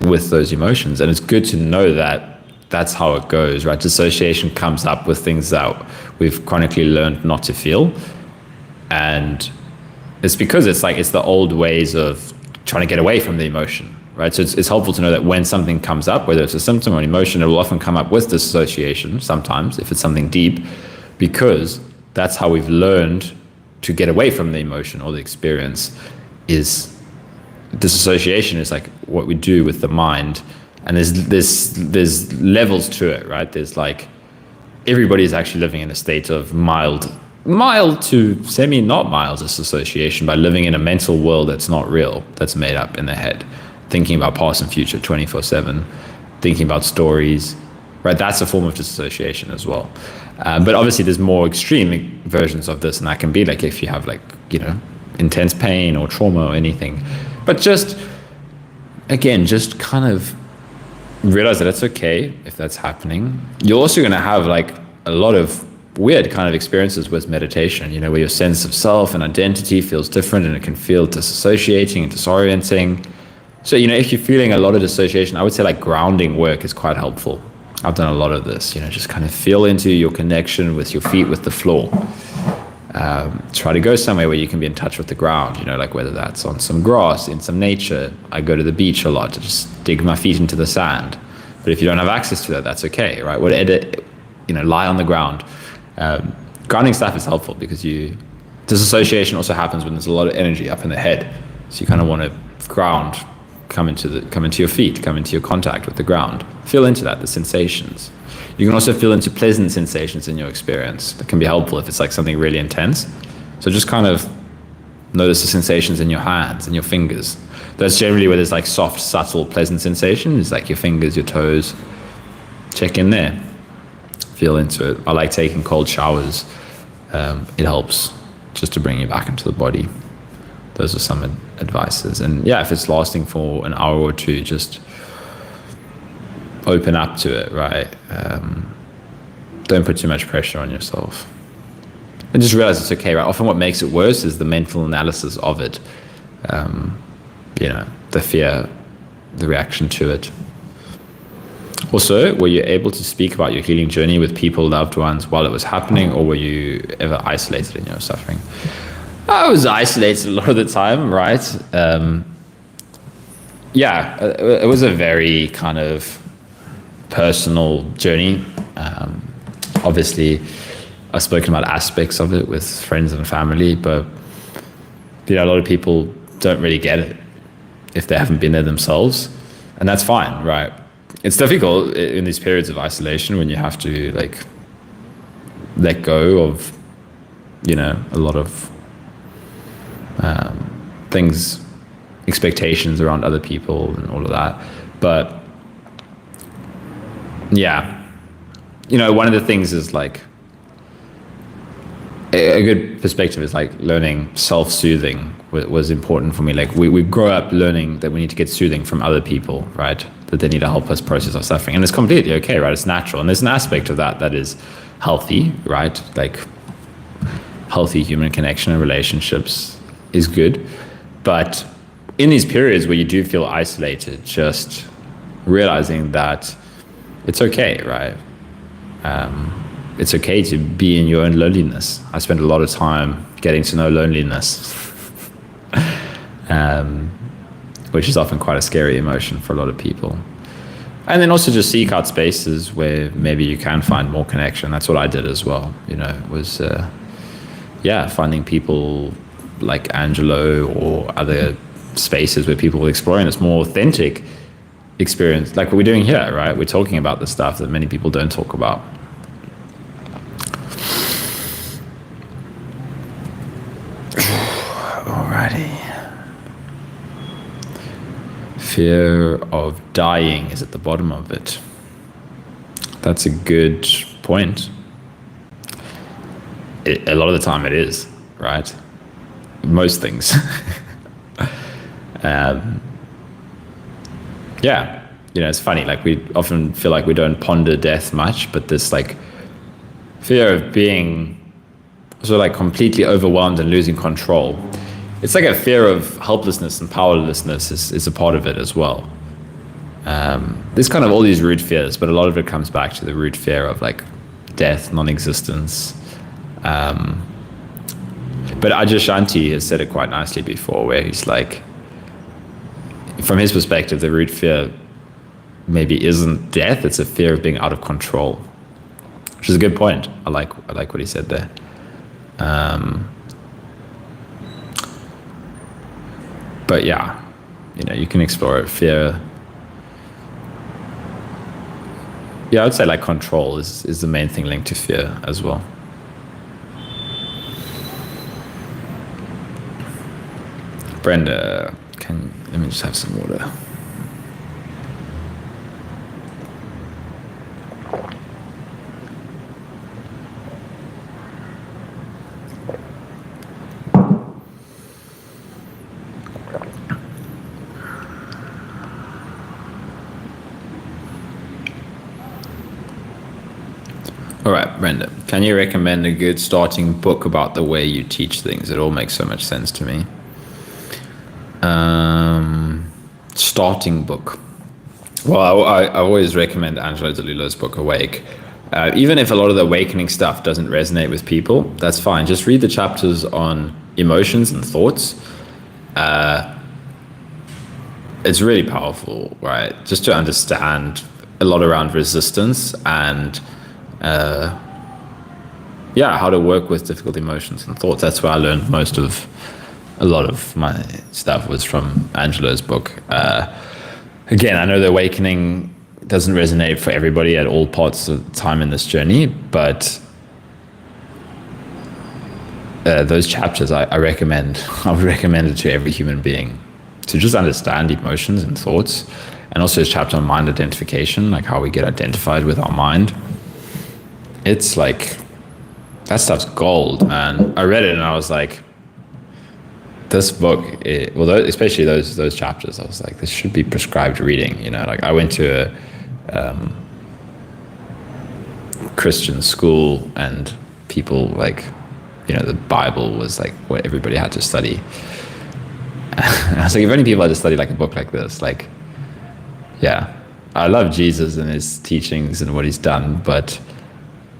with those emotions. And it's good to know that that's how it goes, right? Dissociation comes up with things that we've chronically learned not to feel. And it's because it's the old ways of trying to get away from the emotion, right? So it's helpful to know that when something comes up, whether it's a symptom or an emotion, it will often come up with dissociation sometimes, if it's something deep, because that's how we've learned to get away from the emotion or the experience. Is disassociation is like what we do with the mind. And there's levels to it, right? There's like, everybody's actually living in a state of mild to semi not mild disassociation by living in a mental world that's not real, that's made up in their head, thinking about past and future 24/7, thinking about stories, right? That's a form of disassociation as well. But obviously there's more extreme versions of this, and that can be like if you have intense pain or trauma or anything. But just kind of realize that it's okay if that's happening. You're also going to have a lot of weird kind of experiences with meditation, where your sense of self and identity feels different, and it can feel disassociating and disorienting. So, if you're feeling a lot of dissociation, I would say grounding work is quite helpful. I've done a lot of this, just kind of feel into your connection with your feet with the floor. Try to go somewhere where you can be in touch with the ground, whether that's on some grass, in some nature. I go to the beach a lot to just dig my feet into the sand. But if you don't have access to that, that's okay, right? Lie on the ground. Grounding stuff is helpful because disassociation also happens when there's a lot of energy up in the head. So you kind of want to ground, come into your feet, come into your contact with the ground. Feel into that, the sensations. You can also feel into pleasant sensations in your experience. That can be helpful if it's something really intense. So just kind of notice the sensations in your hands and your fingers. That's generally where there's soft, subtle, pleasant sensations, your fingers, your toes. Check in there. Feel into it. I like taking cold showers. It helps just to bring you back into the body. Those are some advices. And yeah, if it's lasting for an hour or two, just open up to it, right? don't put too much pressure on yourself. And just realize it's okay, right? Often what makes it worse is the mental analysis of it. The fear, the reaction to it. Also, were you able to speak about your healing journey with people, loved ones, while it was happening, or were you ever isolated in your suffering? I was isolated a lot of the time, right? It was a very kind of personal journey. Obviously, I've spoken about aspects of it with friends and family, but a lot of people don't really get it if they haven't been there themselves, and that's fine, right? It's difficult in these periods of isolation when you have to let go of a lot of things, expectations around other people and all of that. But one of the things is a good perspective is learning self-soothing was important for me. We grow up learning that we need to get soothing from other people, right? That they need to help us process our suffering. And it's completely okay, right? It's natural. And there's an aspect of that is healthy, right? Healthy human connection and relationships is good. But in these periods where you do feel isolated, just realizing that it's okay, right? It's okay to be in your own loneliness. I spent a lot of time getting to know loneliness, which is often quite a scary emotion for a lot of people. And then also just seek out spaces where maybe you can find more connection. That's what I did as well. Was finding people like Angelo or other spaces where people are exploring this more authentic experience, like what we're doing here, right? We're talking about the stuff that many people don't talk about. Alrighty. Fear of dying is at the bottom of it. That's a good point. A lot of the time it is, right? Most things. It's funny, we often feel like we don't ponder death much, but this fear of being sort of completely overwhelmed and losing control. It's a fear of helplessness and powerlessness is a part of it as well. There's kind of all these root fears, but a lot of it comes back to the root fear of death, non-existence. But Adyashanti has said it quite nicely before, where he's from his perspective, the root fear maybe isn't death, it's a fear of being out of control, which is a good point. I like what he said there. But you can explore it. Fear. I would say control is the main thing linked to fear as well. Brenda, let me just have some water. All right, Brenda, can you recommend a good starting book about the way you teach things? It all makes so much sense to me. Starting book. Well, I always recommend Angelo Delullo's book, Awake. Even if a lot of the awakening stuff doesn't resonate with people, that's fine. Just read the chapters on emotions and thoughts. It's really powerful, right? Just to understand a lot around resistance and how to work with difficult emotions and thoughts. That's where I learned a lot of my stuff was from Angelo's book. Again, I know the awakening doesn't resonate for everybody at all parts of the time in this journey, but those chapters I would recommend it to every human being to just understand emotions and thoughts. And also his chapter on mind identification, how we get identified with our mind. It's that stuff's gold, man. I read it and I was like, this book, especially those chapters, I was like, this should be prescribed reading. I went to Christian school and people like, the Bible was like what everybody had to study. And I was like, if only people had to study like a book like this, like, yeah, I love Jesus and his teachings and what he's done, but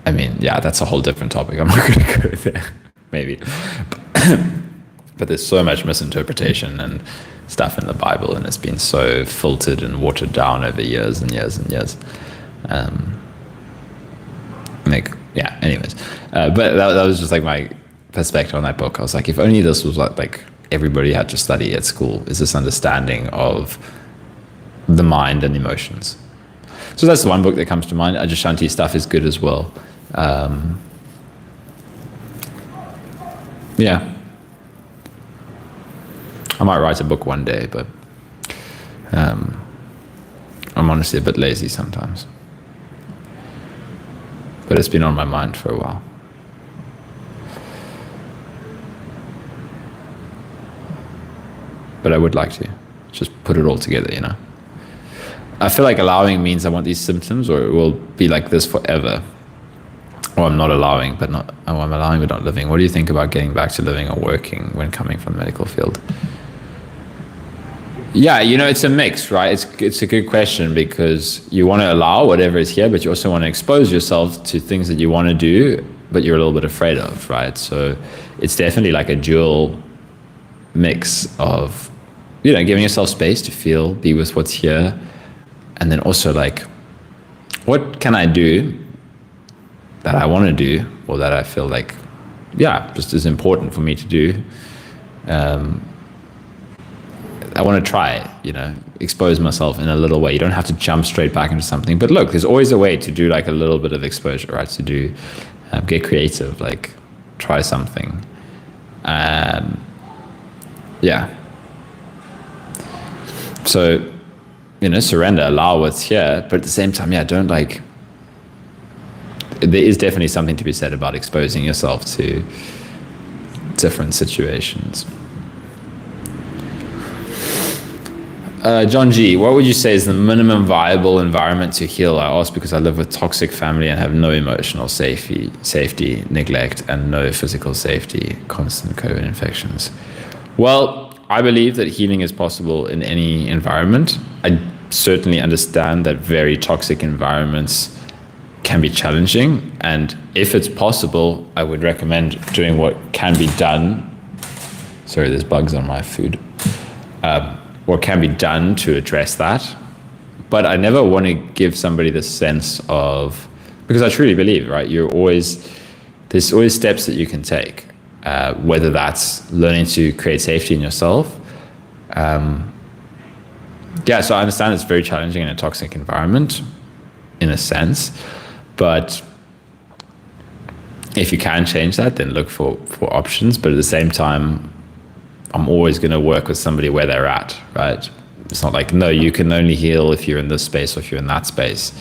I mean, yeah, that's a whole different topic. I'm not going to go there, maybe. But there's so much misinterpretation and stuff in the Bible, and it's been so filtered and watered down over years and years and years. Anyways. But that was just like my perspective on that book. I was like, if only this was like everybody had to study at school, is this understanding of the mind and emotions. So that's the one book that comes to mind. Adyashanti stuff is good as well. Yeah. I might write a book one day, but I'm honestly a bit lazy sometimes. But it's been on my mind for a while. But I would like to just put it all together, I feel like allowing means I want these symptoms, or it will be like this forever. Or I'm not allowing, but not, I'm allowing but not living. What do you think about getting back to living or working when coming from the medical field? Yeah, it's a mix, right? It's a good question, because you want to allow whatever is here, but you also want to expose yourself to things that you want to do, but you're a little bit afraid of, right? So it's definitely like a dual mix of, giving yourself space to be with what's here, and then also like, what can I do that I want to do, or that I feel like, just is important for me to do. I want to try, expose myself in a little way. You don't have to jump straight back into something. But look, there's always a way to do like a little bit of exposure, right? To do, get creative, like try something. So, surrender, allow what's here, but at the same time, don't like, there is definitely something to be said about exposing yourself to different situations. John G, what would you say is the minimum viable environment to heal? I ask because I live with toxic family and have no emotional safety, neglect, and no physical safety, constant COVID infections. Well, I believe that healing is possible in any environment. I certainly understand that very toxic environments can be challenging, and if it's possible, I would recommend doing what can be done. Sorry, there's bugs on my food. What can be done to address that. But I never want to give somebody this sense of, because I truly believe, right, there's always steps that you can take, whether that's learning to create safety in yourself. So I understand it's very challenging in a toxic environment, in a sense, but if you can change that, then look for options. But at the same time, I'm always going to work with somebody where they're at, right? It's not like, no, you can only heal if you're in this space or if you're in that space.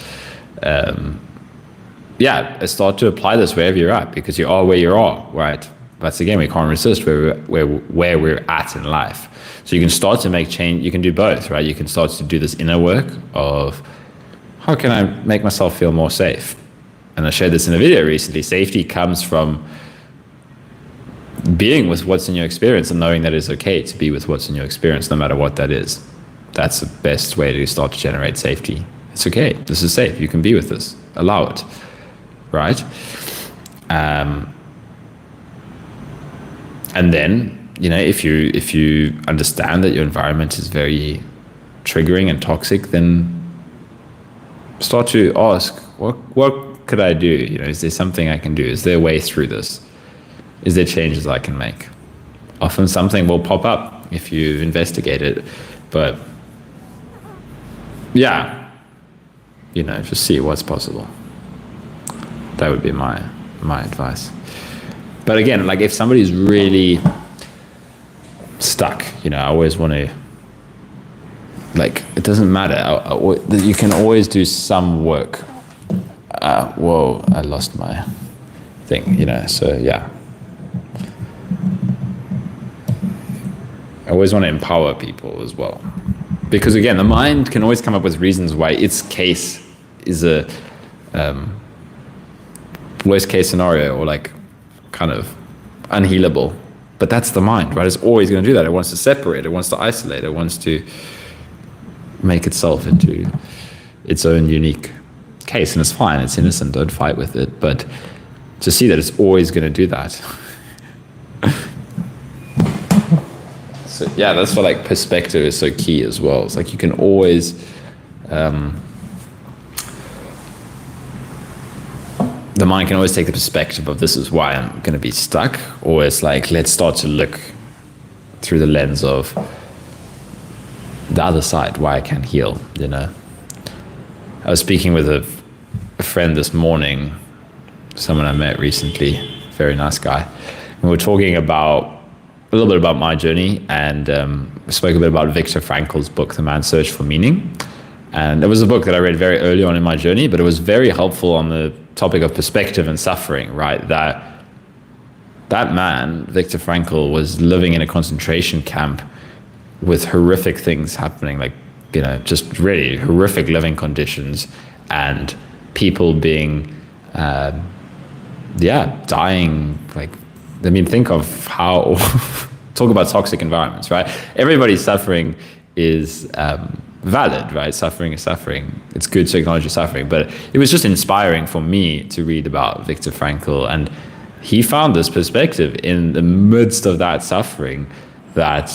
Start to apply this wherever you're at, because you are where you are, right? That's again, we can't resist where we're at in life. So you can start to make change. You can do both, right? You can start to do this inner work of, how can I make myself feel more safe? And I shared this in a video recently. Safety comes from being with what's in your experience and knowing that it's okay to be with what's in your experience, no matter what that is. That's the best way to start to generate safety. It's okay. This is safe. You can be with this. Allow it. Right? And then, if you understand that your environment is very triggering and toxic, then start to ask, what could I do? Is there something I can do? Is there a way through this? Is there changes I can make? Often something will pop up if you investigate it, but just see what's possible. That would be my advice. But again, like if somebody's really stuck, I always want to, like, it doesn't matter. You can always do some work. Whoa, I lost my thing, so yeah. I always want to empower people as well. Because again, the mind can always come up with reasons why its case is worst case scenario or like kind of unhealable. But that's the mind, right? It's always going to do that. It wants to separate. It wants to isolate. It wants to make itself into its own unique case. And it's fine. It's innocent. Don't fight with it. But to see that it's always going to do that. So yeah, that's why like perspective is so key as well. It's like you can always the mind can always take the perspective of this is why I'm going to be stuck, or it's like, let's start to look through the lens of the other side, why I can heal, you know. I was speaking with a friend this morning, someone I met recently, very nice guy. And we were talking about a little bit about my journey, and we spoke a bit about Viktor Frankl's book, The Man's Search for Meaning. And it was a book that I read very early on in my journey, but it was very helpful on the topic of perspective and suffering, right? That man, Viktor Frankl, was living in a concentration camp with horrific things happening, like, you know, just really horrific living conditions, and people being, dying. Like, I mean, think of how, talk about toxic environments, right? Everybody's suffering is valid, right? Suffering is suffering. It's good to acknowledge your suffering. But it was just inspiring for me to read about Viktor Frankl. And he found this perspective in the midst of that suffering that,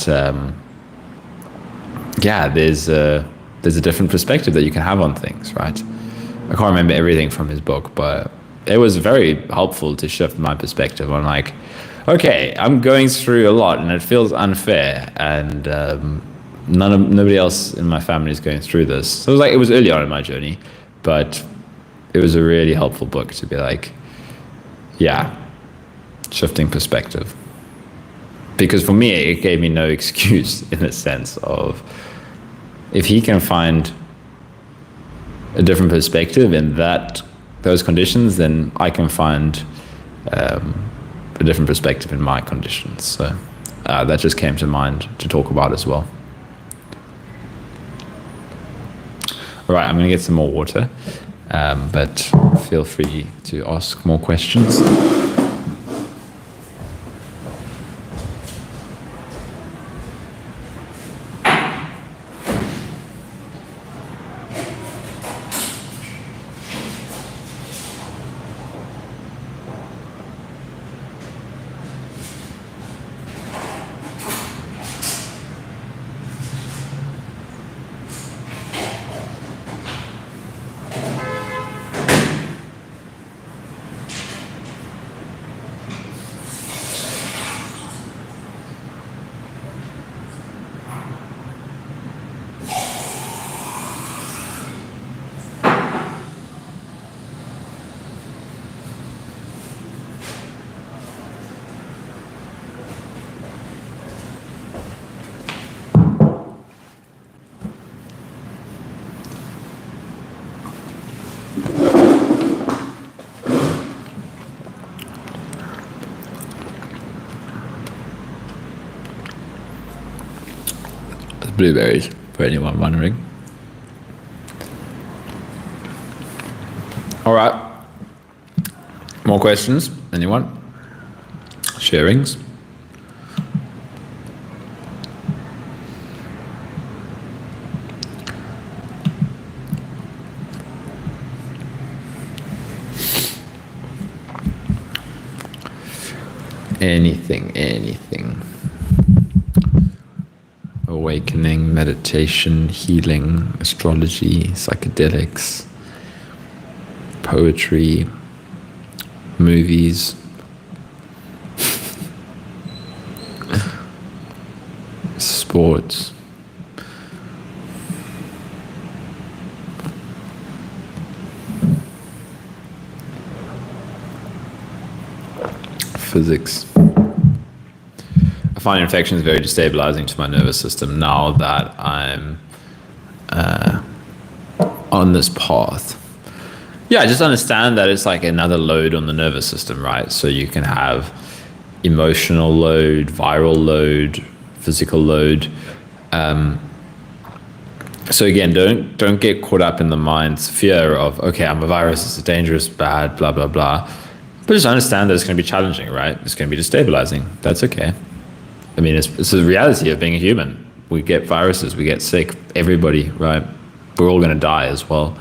there's a different perspective that you can have on things, right? I can't remember everything from his book, but it was very helpful to shift my perspective on like, okay, I'm going through a lot and it feels unfair, and nobody else in my family is going through this. So it was early on in my journey, but it was a really helpful book to be like, shifting perspective. Because for me, it gave me no excuse in the sense of, if he can find a different perspective in those conditions, then I can find a different perspective in my conditions. So that just came to mind to talk about as well. All right, I'm going to get some more water, but feel free to ask more questions. Blueberries, for anyone wondering. All right. More questions? Anyone? Sharings? Anything. Awakening, meditation, healing, astrology, psychedelics, poetry, movies, sports, physics. I find infections very destabilizing to my nervous system now that I'm on this path. Yeah, I just understand that it's like another load on the nervous system, right? So you can have emotional load, viral load, physical load. So again, don't get caught up in the mind's fear of, okay, I'm a virus, it's dangerous, bad, blah, blah, blah. But just understand that it's going to be challenging, right? It's going to be destabilizing. That's okay. I mean, it's the reality of being a human. We get viruses, we get sick, everybody, right? We're all going to die as well.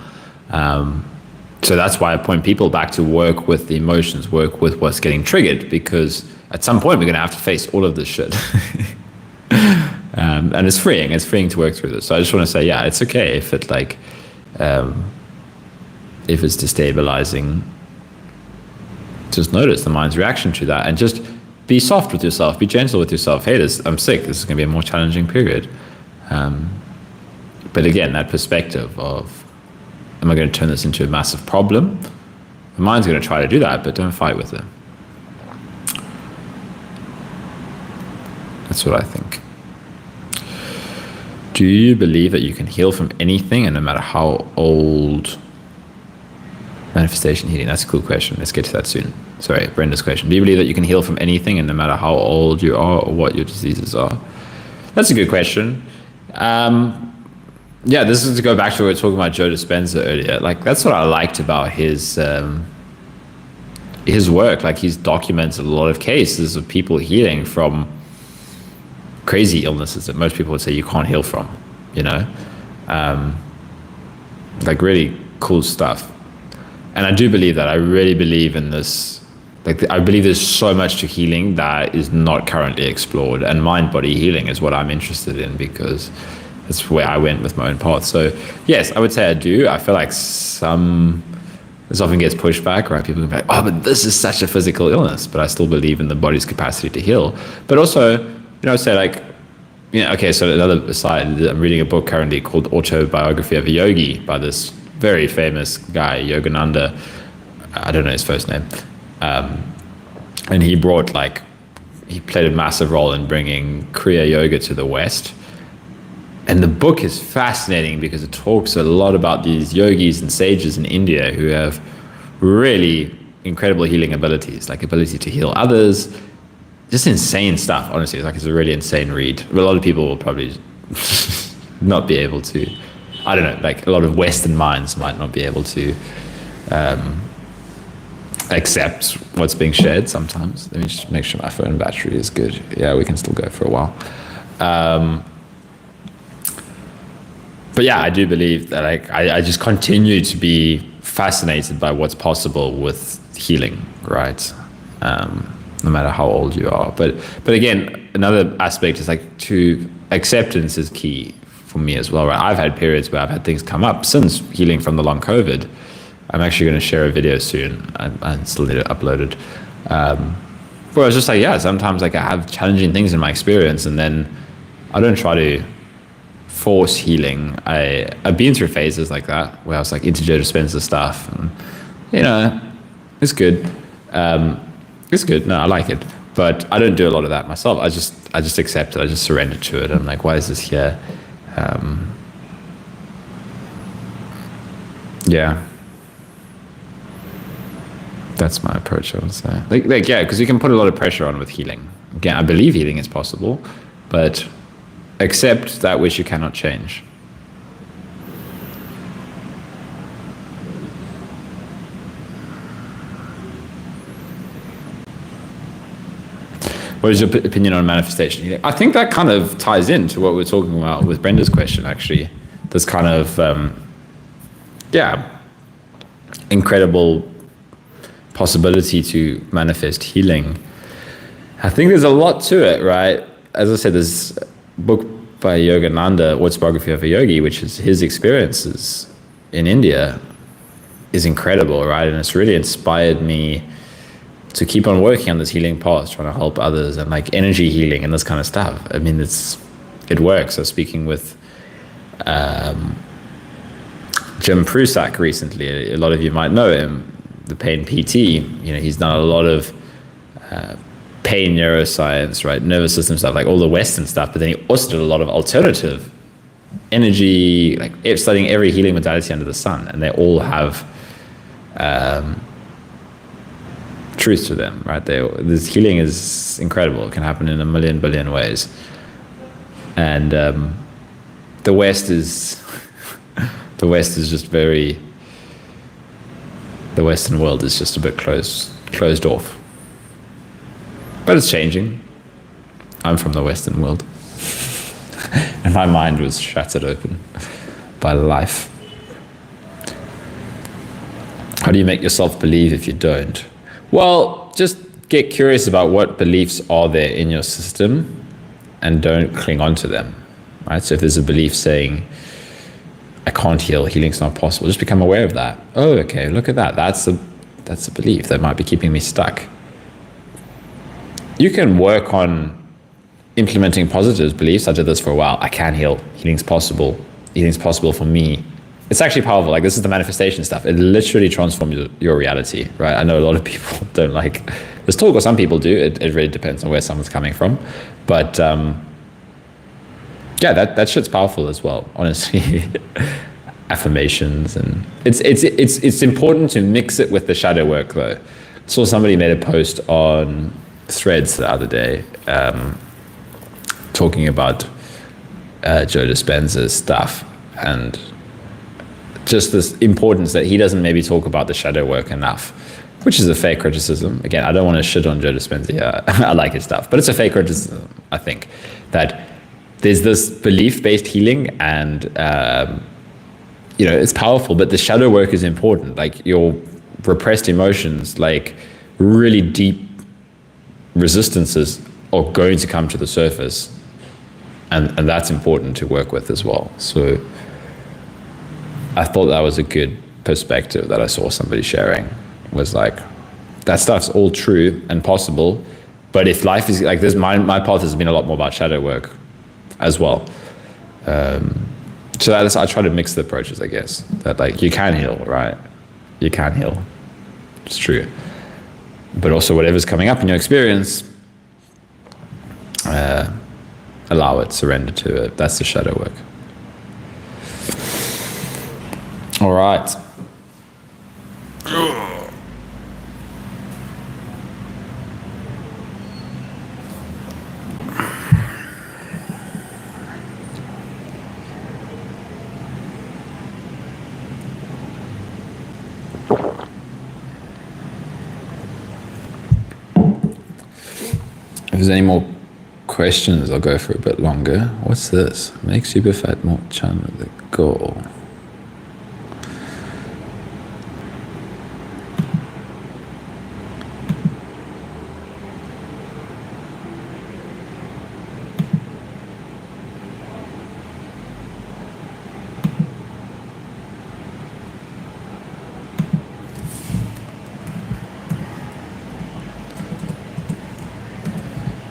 So that's why I point people back to work with the emotions, work with what's getting triggered, because at some point we're going to have to face all of this shit. And it's freeing to work through this. So I just want to say, yeah, it's okay if it like, if it's destabilizing, just notice the mind's reaction to that and just be soft with yourself, be gentle with yourself. Hey, I'm sick, this is going to be a more challenging period. But again, that perspective of, am I going to turn this into a massive problem? The mind's going to try to do that, but don't fight with it. That's what I think. Do you believe that you can heal from anything, and no matter how old? Manifestation healing, that's a cool question. Let's get to that soon. Sorry, Brenda's question. Do you believe that you can heal from anything, and no matter how old you are or what your diseases are? That's a good question. Yeah, this is to go back to what we were talking about Joe Dispenza earlier. Like, that's what I liked about his work. Like, he's documented a lot of cases of people healing from crazy illnesses that most people would say you can't heal from, you know? Like, really cool stuff. And I do believe that. I really believe in this. Like, I believe there's so much to healing that is not currently explored. And mind-body healing is what I'm interested in, because that's where I went with my own path. So, yes, I would say I do. I feel like this often gets pushed back, right? People can be like, oh, but this is such a physical illness. But I still believe in the body's capacity to heal. But also, say like, okay, so another aside, I'm reading a book currently called Autobiography of a Yogi by this very famous guy, Yogananda. I don't know his first name. And he played a massive role in bringing Kriya Yoga to the West. And the book is fascinating because it talks a lot about these yogis and sages in India who have really incredible healing abilities, like ability to heal others, just insane stuff, honestly. It's a really insane read. A lot of people will probably not be able to, I don't know, like a lot of Western minds might not be able to accept what's being shared sometimes. Let me just make sure my phone battery is good. Yeah, we can still go for a while. But yeah, I do believe that I just continue to be fascinated by what's possible with healing, right? No matter how old you are. But again, another aspect is acceptance is key for me as well, right? I've had periods where I've had things come up since healing from the long COVID. I'm actually going to share a video soon. I still need it uploaded. Where I was just like, yeah, sometimes I have challenging things in my experience, and then I don't try to force healing. I've been through phases like that where I was like into Joe Dispenza stuff, and it's good. It's good. No, I like it, but I don't do a lot of that myself. I just accept it. I just surrender to it. I'm like, why is this here? Yeah, that's my approach, I would say. Yeah, because you can put a lot of pressure on with healing. Again, I believe healing is possible, but accept that which you cannot change. What is your opinion on manifestation? I think that kind of ties into what we're talking about with Brenda's question, actually. This kind of, incredible possibility to manifest healing. I think there's a lot to it, right? As I said, there's a book by Yogananda, Autobiography of a Yogi, which is his experiences in India, is incredible, right? And it's really inspired me to keep on working on this healing path, trying to help others, and like energy healing and this kind of stuff. I mean, it works. I was speaking with Jim Prusak recently. A lot of you might know him, the pain PT. He's done a lot of pain neuroscience, right? Nervous system stuff, like all the Western stuff. But then he also did a lot of alternative energy, like studying every healing modality under the sun, and they all have truth to them, right? This healing is incredible. It can happen in a million billion ways. And the West is the Western world is just a bit closed closed off. But it's changing. I'm from the Western world. And my mind was shattered open by life. How do you make yourself believe if you don't? Well, just get curious about what beliefs are there in your system and don't cling on to them, right? So if there's a belief saying, I can't heal, healing's not possible, just become aware of that. Oh, okay, look at that. That's a belief that might be keeping me stuck. You can work on implementing positive beliefs. I did this for a while. I can heal. Healing's possible. Healing's possible for me. It's actually powerful. Like, this is the manifestation stuff. It literally transforms your reality, right? I know a lot of people don't like this talk, or some people do. It really depends on where someone's coming from. But yeah, that shit's powerful as well, honestly. Affirmations, and it's important to mix it with the shadow work, though. I saw somebody made a post on Threads the other day, talking about Joe Dispenza's stuff, and just this importance that he doesn't maybe talk about the shadow work enough, which is a fair criticism. Again, I don't want to shit on Joe Dispenza here. I like his stuff, but it's a fair criticism, I think, that there's this belief-based healing, and it's powerful, but the shadow work is important. Like, your repressed emotions, like really deep resistances, are going to come to the surface, and that's important to work with as well. So I thought that was a good perspective that I saw somebody sharing, was like, that stuff's all true and possible, but if life is like this, my path has been a lot more about shadow work as well. So I try to mix the approaches, I guess, that like, you can heal, right? You can heal. It's true. But also whatever's coming up in your experience, allow it, surrender to it. That's the shadow work. All right. If there's any more questions, I'll go for a bit longer. What's this? Make Superfat more channel the goal.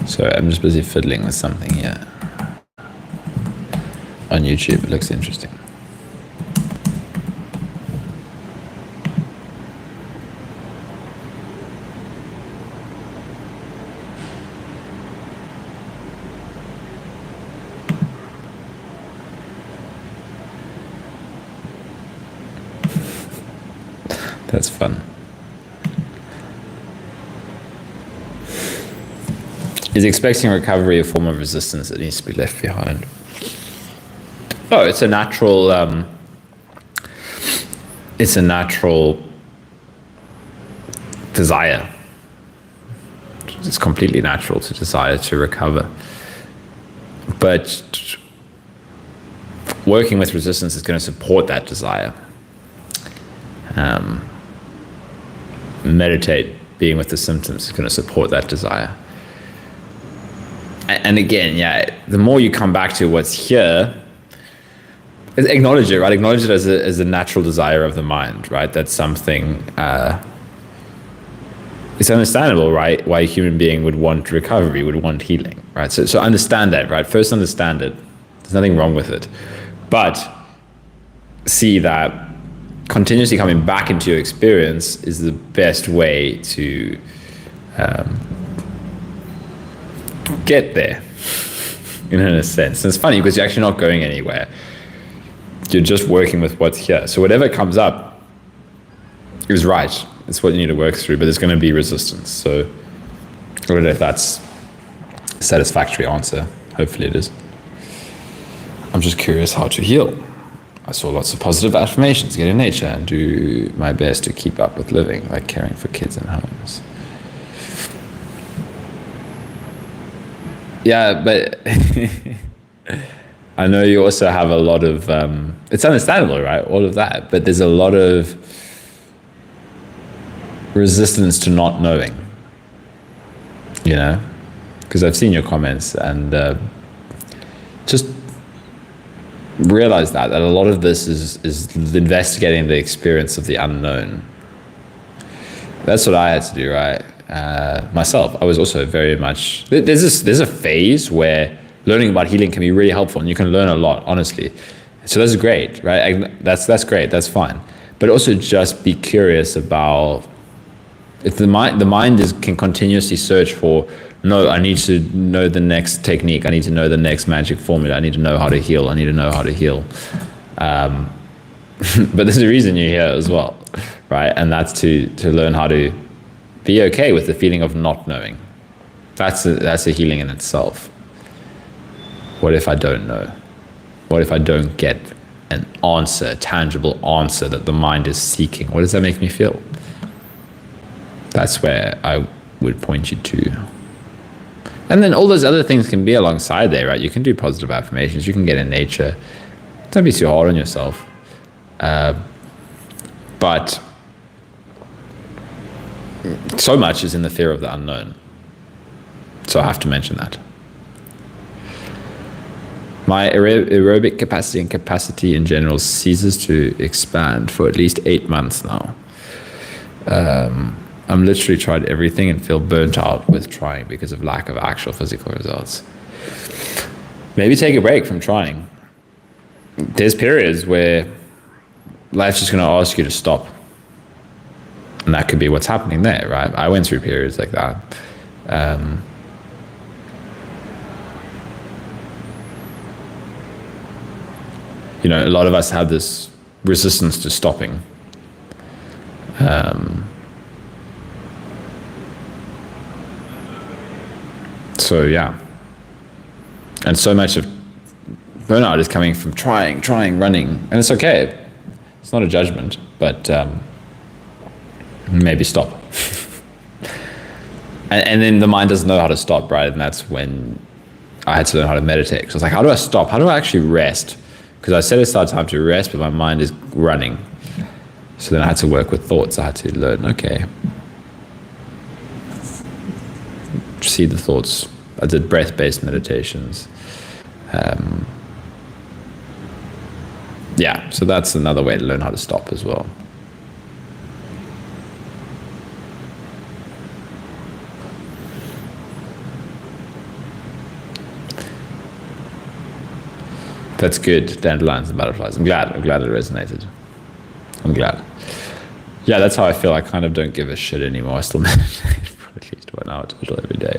So I'm just busy fiddling with something here on YouTube. It looks interesting. That's fun. Is expecting recovery a form of resistance that needs to be left behind? Oh, it's a natural. It's a natural desire. It's completely natural to desire to recover, but working with resistance is going to support that desire. Meditate, being with the symptoms, is going to support that desire. And again, yeah, the more you come back to what's here, acknowledge it, right? Acknowledge it as a natural desire of the mind, right? That's something, it's understandable, right? Why a human being would want recovery, would want healing, right? So understand that, right? First understand it. There's nothing wrong with it. But see that continuously coming back into your experience is the best way to get there, in a sense. And it's funny because you're actually not going anywhere. You're just working with what's here. So whatever comes up is right. It's what you need to work through, but there's going to be resistance. So I don't know if that's a satisfactory answer. Hopefully it is. I'm just curious how to heal. I saw lots of positive affirmations, get in nature and do my best to keep up with living, like caring for kids and homes. Yeah, but I know you also have a lot of, it's understandable, right? All of that, but there's a lot of resistance to not knowing, you know? Because I've seen your comments and just realize that a lot of this is investigating the experience of the unknown. That's what I had to do, right? Myself, I was also very much, there's a phase where learning about healing can be really helpful and you can learn a lot, honestly. So that's great, right? That's great, that's fine. But also just be curious about, if the mind can continuously search for, no, I need to know the next technique, I need to know the next magic formula, I need to know how to heal, I need to know how to heal. But there's a reason you're here as well, right? And that's to learn how to be okay with the feeling of not knowing. That's a healing in itself. What if I don't know? What if I don't get an answer, a tangible answer that the mind is seeking? What does that make me feel? That's where I would point you to. And then all those other things can be alongside there, right? You can do positive affirmations. You can get in nature. Don't be too hard on yourself. But so much is in the fear of the unknown. So I have to mention that. My aerobic capacity and capacity in general ceases to expand for at least 8 months now. I'm literally tried everything and feel burnt out with trying because of lack of actual physical results. Maybe take a break from trying. There's periods where life's just going to ask you to stop. And that could be what's happening there, right? I went through periods like that. You know, a lot of us have this resistance to stopping. So yeah. And so much of burnout is coming from trying, running. And it's okay. It's not a judgment, but maybe stop. and then the mind doesn't know how to stop, right? And that's when I had to learn how to meditate. So I was like, how do I stop? How do I actually rest? Because I set aside time to rest, but my mind is running. So then I had to work with thoughts. I had to learn, okay, see the thoughts. I did breath-based meditations. Yeah, so that's another way to learn how to stop as well. That's good, dandelions and butterflies. I'm glad it resonated. I'm glad. Yeah, that's how I feel. I kind of don't give a shit anymore. I still meditate for at least 1 hour total every day.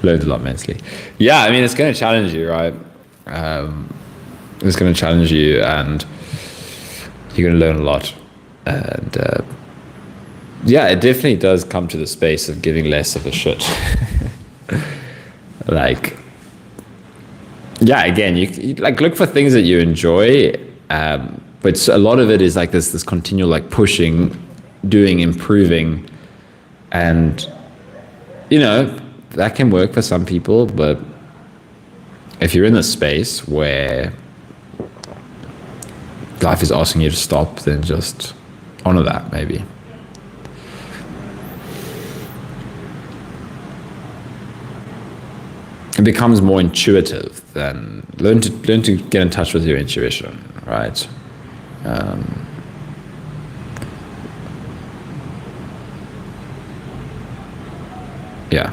Learned a lot mentally. Yeah, I mean, it's going to challenge you, right? It's going to challenge you and you're going to learn a lot. And yeah, it definitely does come to the space of giving less of a shit. Like, yeah, again, you like look for things that you enjoy, but a lot of it is like this continual like pushing, doing, improving, and you know that can work for some people. But if you're in the space where life is asking you to stop, then just honor that, maybe. It becomes more intuitive. Then learn to get in touch with your intuition, right? Yeah.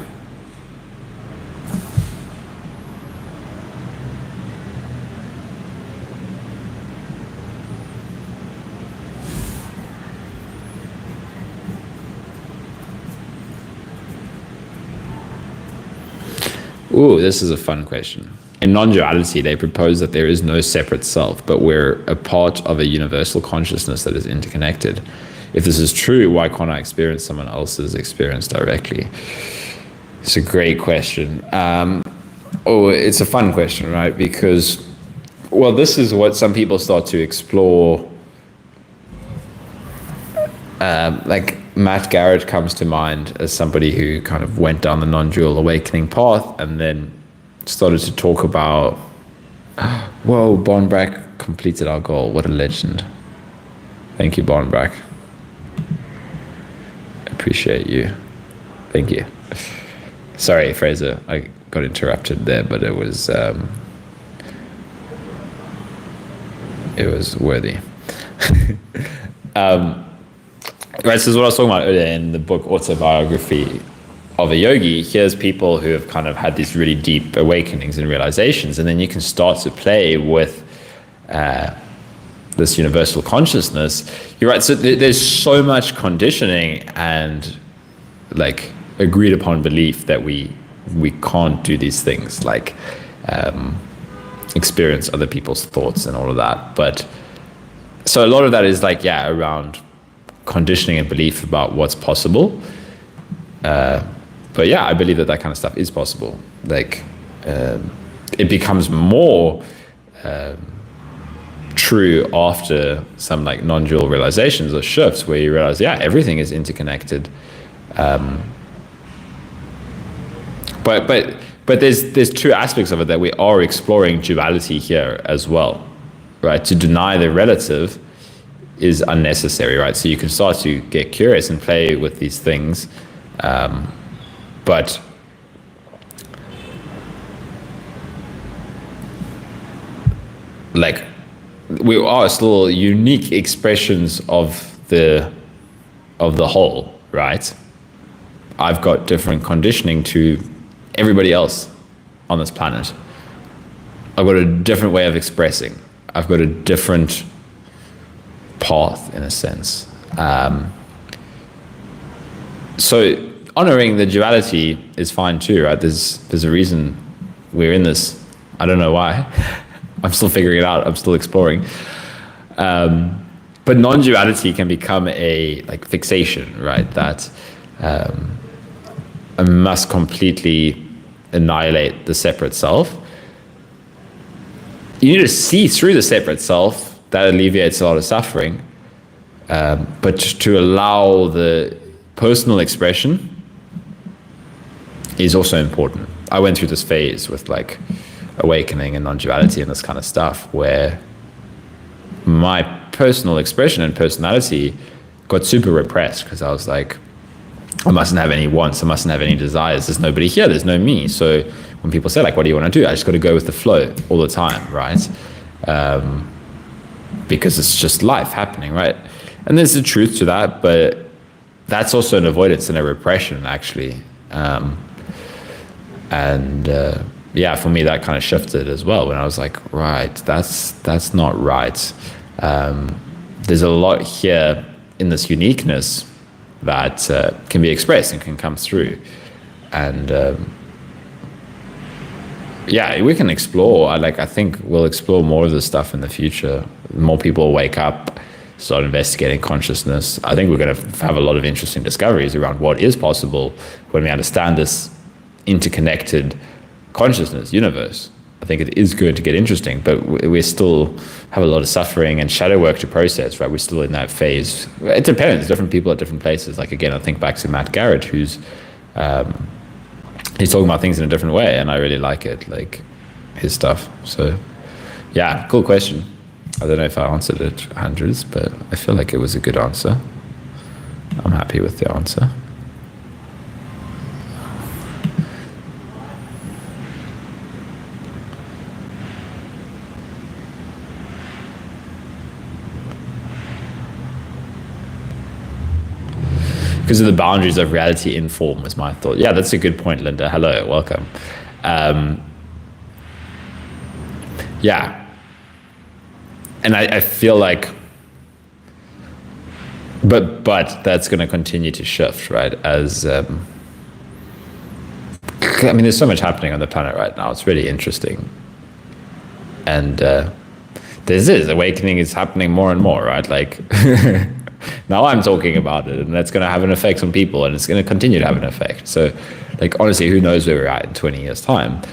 Ooh, this is a fun question. In non-duality, they propose that there is no separate self, but we're a part of a universal consciousness that is interconnected. If this is true, why can't I experience someone else's experience directly? It's a great question. It's a fun question, right? Because, well, this is what some people start to explore. Like Matt Garrett comes to mind as somebody who kind of went down the non-dual awakening path and then started to talk about, whoa, Bonbrack completed our goal. What a legend. Thank you, Bonbrack. Appreciate you. Thank you. Sorry, Fraser, I got interrupted there, but it was worthy. Right, so this is what I was talking about earlier in the book Autobiography of a Yogi. Here's people who have kind of had these really deep awakenings and realizations, and then you can start to play with this universal consciousness. You're right, so there's so much conditioning and like agreed upon belief that we can't do these things, like experience other people's thoughts and all of that. But so a lot of that is like, yeah, around conditioning and belief about what's possible. But yeah, I believe that kind of stuff is possible. Like it becomes more true after some like non-dual realizations or shifts where you realize, yeah, everything is interconnected. But there's two aspects of it that we are exploring duality here as well, right? To deny the relative is unnecessary, right? So you can start to get curious and play with these things, but like we are still unique expressions of the whole, right? I've got different conditioning to everybody else on this planet. I've got a different way of expressing. I've got a different path, in a sense. So honoring the duality is fine too, right? There's a reason we're in this. I don't know why. I'm still figuring it out. I'm still exploring. But non-duality can become a like fixation, right? That I must completely annihilate the separate self. You need to see through the separate self. That alleviates a lot of suffering. But to allow the personal expression is also important. I went through this phase with like awakening and non-duality and this kind of stuff where my personal expression and personality got super repressed because I was like, I mustn't have any wants, I mustn't have any desires, there's nobody here, there's no me. So when people say like, what do you want to do? I just got to go with the flow all the time, right? Because it's just life happening, right? And there's a truth to that, but that's also an avoidance and a repression, actually. Yeah, for me, that kind of shifted as well when I was like, right, that's not right. There's a lot here in this uniqueness that can be expressed and can come through. And yeah, we can explore. I think we'll explore more of this stuff in the future. The more people wake up, start investigating consciousness, I think we're going to have a lot of interesting discoveries around what is possible when we understand this interconnected consciousness universe. I think it is going to get interesting, but we still have a lot of suffering and shadow work to process, right? We're still in that phase. It depends. Different people at different places. Like, again, I think back to Matt Garrett, who's he's talking about things in a different way, and I really like it, like his stuff. So yeah, cool question. I don't know if I answered it, Andrews, but I feel like it was a good answer. I'm happy with the answer. Because of the boundaries of reality in form was my thought. Yeah, that's a good point, Linda. Hello, welcome. Yeah. And I feel like, but that's going to continue to shift, right? As, I mean, there's so much happening on the planet right now. It's really interesting. And this awakening is happening more and more, right? Like, now I'm talking about it, and that's going to have an effect on people, and it's going to continue to have an effect. So, like, honestly, who knows where we're at in 20 years' time?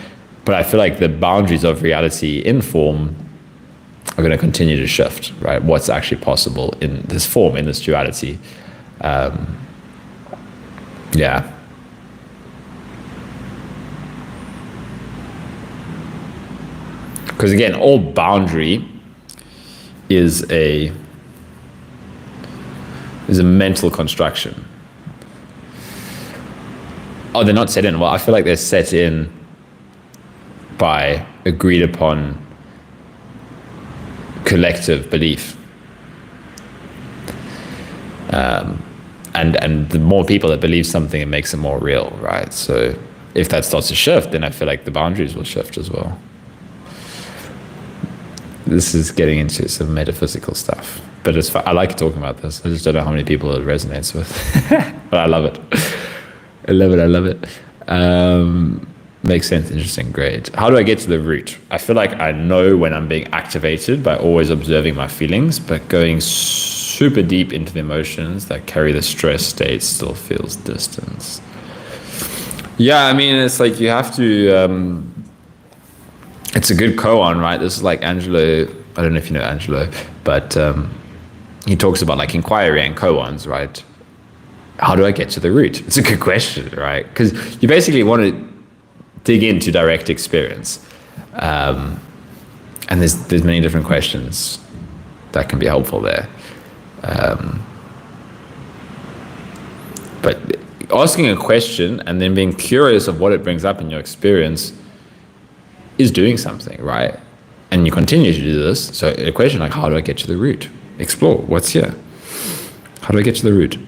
But I feel like the boundaries of reality in form are going to continue to shift, right? What's actually possible in this form, in this duality. Yeah. Because again, all boundary is a mental construction. Oh, they're not set in. Well, I feel like they're set in by agreed upon collective belief. And the more people that believe something, it makes it more real, right? So if that starts to shift, then I feel like the boundaries will shift as well. This is getting into some metaphysical stuff, but it's fun. I like talking about this. I just don't know how many people it resonates with, but I love it. I love it. Makes sense. Interesting. Great. How do I get to the root? I feel like I know when I'm being activated by always observing my feelings, but going super deep into the emotions that carry the stress state still feels distance. Yeah, I mean, it's like you have to, it's a good koan, right? This is like Angelo, I don't know if you know Angelo, but he talks about like inquiry and koans, right? How do I get to the root? It's a good question, right? Because you basically want to dig into direct experience. And there's many different questions that can be helpful there. But asking a question and then being curious of what it brings up in your experience is doing something, right? And you continue to do this. So a question like, how do I get to the root? Explore what's here. How do I get to the root?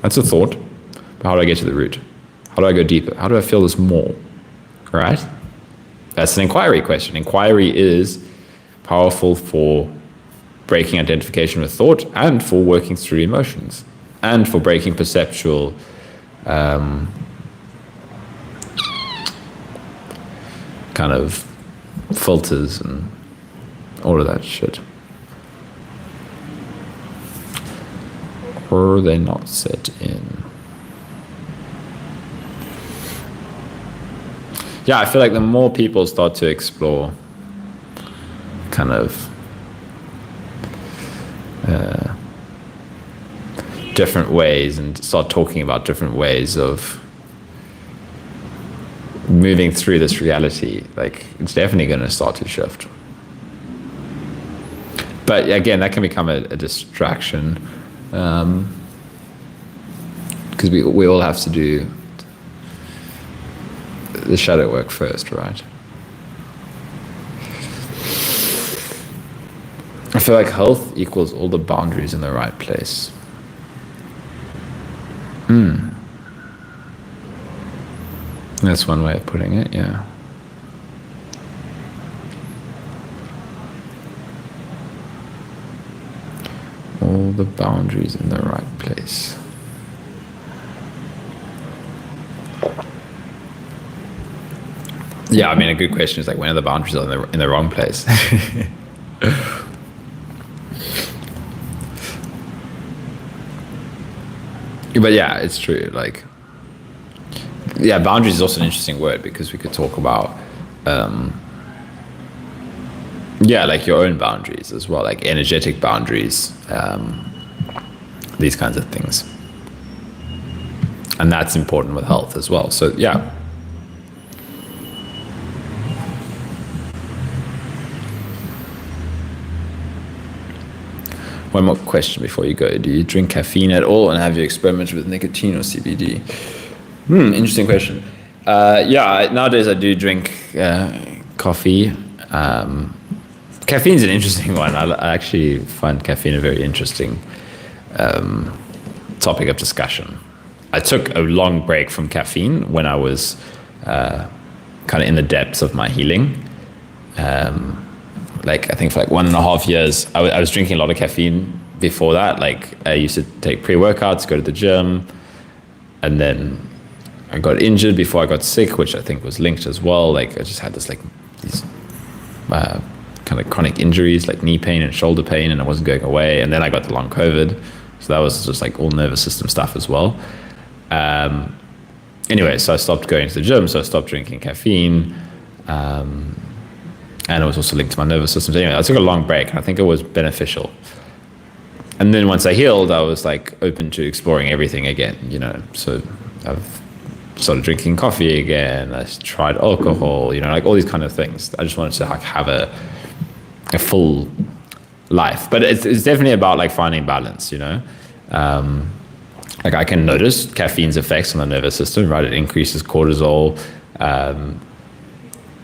That's a thought. But how do I get to the root? How do I go deeper? How do I feel this more? Right? That's an inquiry question. Inquiry is powerful for breaking identification with thought and for working through emotions and for breaking perceptual kind of filters and all of that shit. Or are they not set in? Yeah, I feel like the more people start to explore kind of different ways and start talking about different ways of moving through this reality, like it's definitely going to start to shift. But again, that can become a distraction because we all have to do the shadow work first, right? I feel like health equals all the boundaries in the right place. That's one way of putting it, yeah. All the boundaries in the right place. Yeah, I mean, a good question is like, when are the boundaries in the wrong place? But yeah, it's true. Like, yeah, boundaries is also an interesting word because we could talk about, like your own boundaries as well, like energetic boundaries, these kinds of things. And that's important with health as well. So yeah. One more question before you go. Do you drink caffeine at all, and have you experimented with nicotine or CBD? Interesting question. Nowadays I do drink coffee. Caffeine's an interesting one. I actually find caffeine a very interesting topic of discussion. I took a long break from caffeine when I was kind of in the depths of my healing. Like I think for like 1.5 years, I was drinking a lot of caffeine before that. Like I used to take pre-workouts, go to the gym, and then I got injured before I got sick, which I think was linked as well. Like I just had these kind of chronic injuries, like knee pain and shoulder pain, and it wasn't going away. And then I got the long COVID, so that was just like all nervous system stuff as well. Anyway, so I stopped going to the gym, so I stopped drinking caffeine. And it was also linked to my nervous system. So anyway, I took a long break, and I think it was beneficial. And then once I healed, I was like open to exploring everything again, you know. So I've started drinking coffee again. I tried alcohol, like all these kind of things. I just wanted to like have a full life. But it's definitely about like finding balance, like I can notice caffeine's effects on the nervous system, right? It increases cortisol.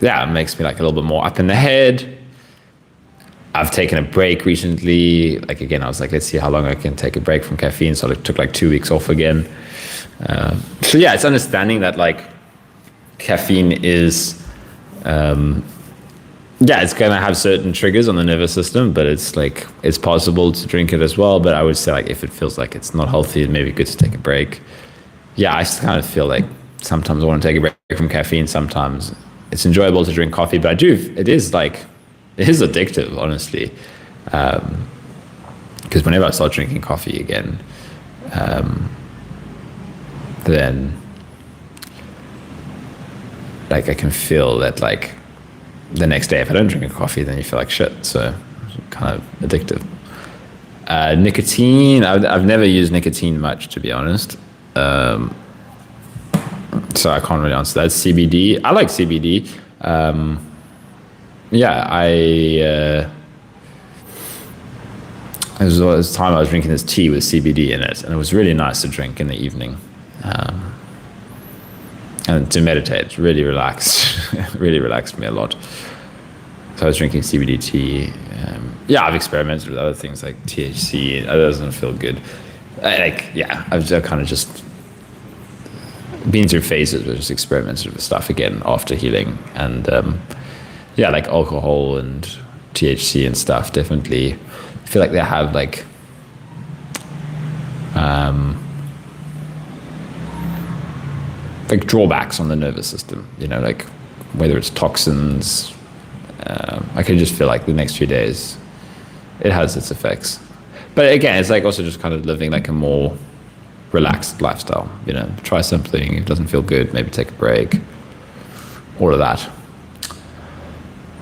It makes me like a little bit more up in the head. I've taken a break recently. Like again, I was like, let's see how long I can take a break from caffeine. So I took like 2 weeks off again. It's understanding that like caffeine is, it's going to have certain triggers on the nervous system, but it's possible to drink it as well. But I would say like if it feels like it's not healthy, it may be good to take a break. I just kind of feel like sometimes I want to take a break from caffeine. Sometimes it's enjoyable to drink coffee, but it is addictive, honestly. Because whenever I start drinking coffee again, then like I can feel that like the next day if I don't drink a coffee, then you feel like shit. So it's kind of addictive. Nicotine, I've never used nicotine much, to be honest. So I can't really answer that. CBD, I like CBD. There was a time I was drinking this tea with CBD in it, and it was really nice to drink in the evening. And to meditate, really relaxed, really relaxed me a lot. So I was drinking CBD tea. I've experimented with other things like THC. It doesn't feel good. I've kind of just been through phases where I just experimented with stuff again after healing. And like alcohol and THC and stuff, definitely I feel like they have like drawbacks on the nervous system, like whether it's toxins. I can just feel like the next few days it has its effects. But again, it's like also just kind of living like a more relaxed lifestyle, try something. If it doesn't feel good, maybe take a break, all of that.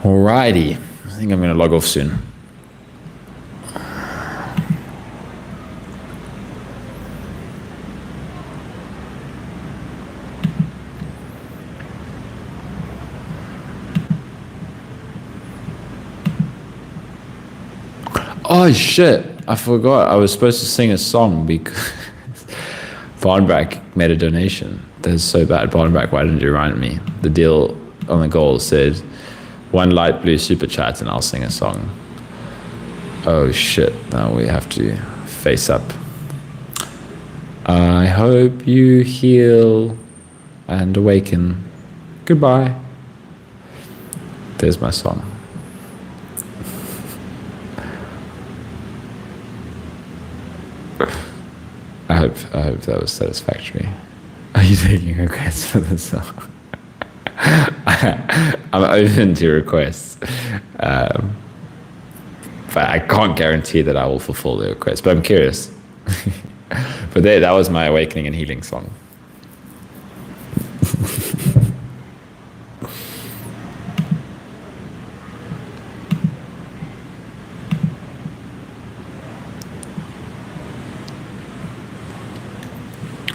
Alrighty, I think I'm going to log off soon. Oh shit, I forgot. I was supposed to sing a song because Barnbrack made a donation. That's so bad. Barnbrack, why didn't you remind me? The deal on the goal said 1 light blue super chat and I'll sing a song. Oh shit, now we have to face up. I hope you heal and awaken. Goodbye. There's my song. I hope that was satisfactory. Are you taking requests for the song? I'm open to requests, but I can't guarantee that I will fulfill the request. But I'm curious. But that was my awakening and healing song.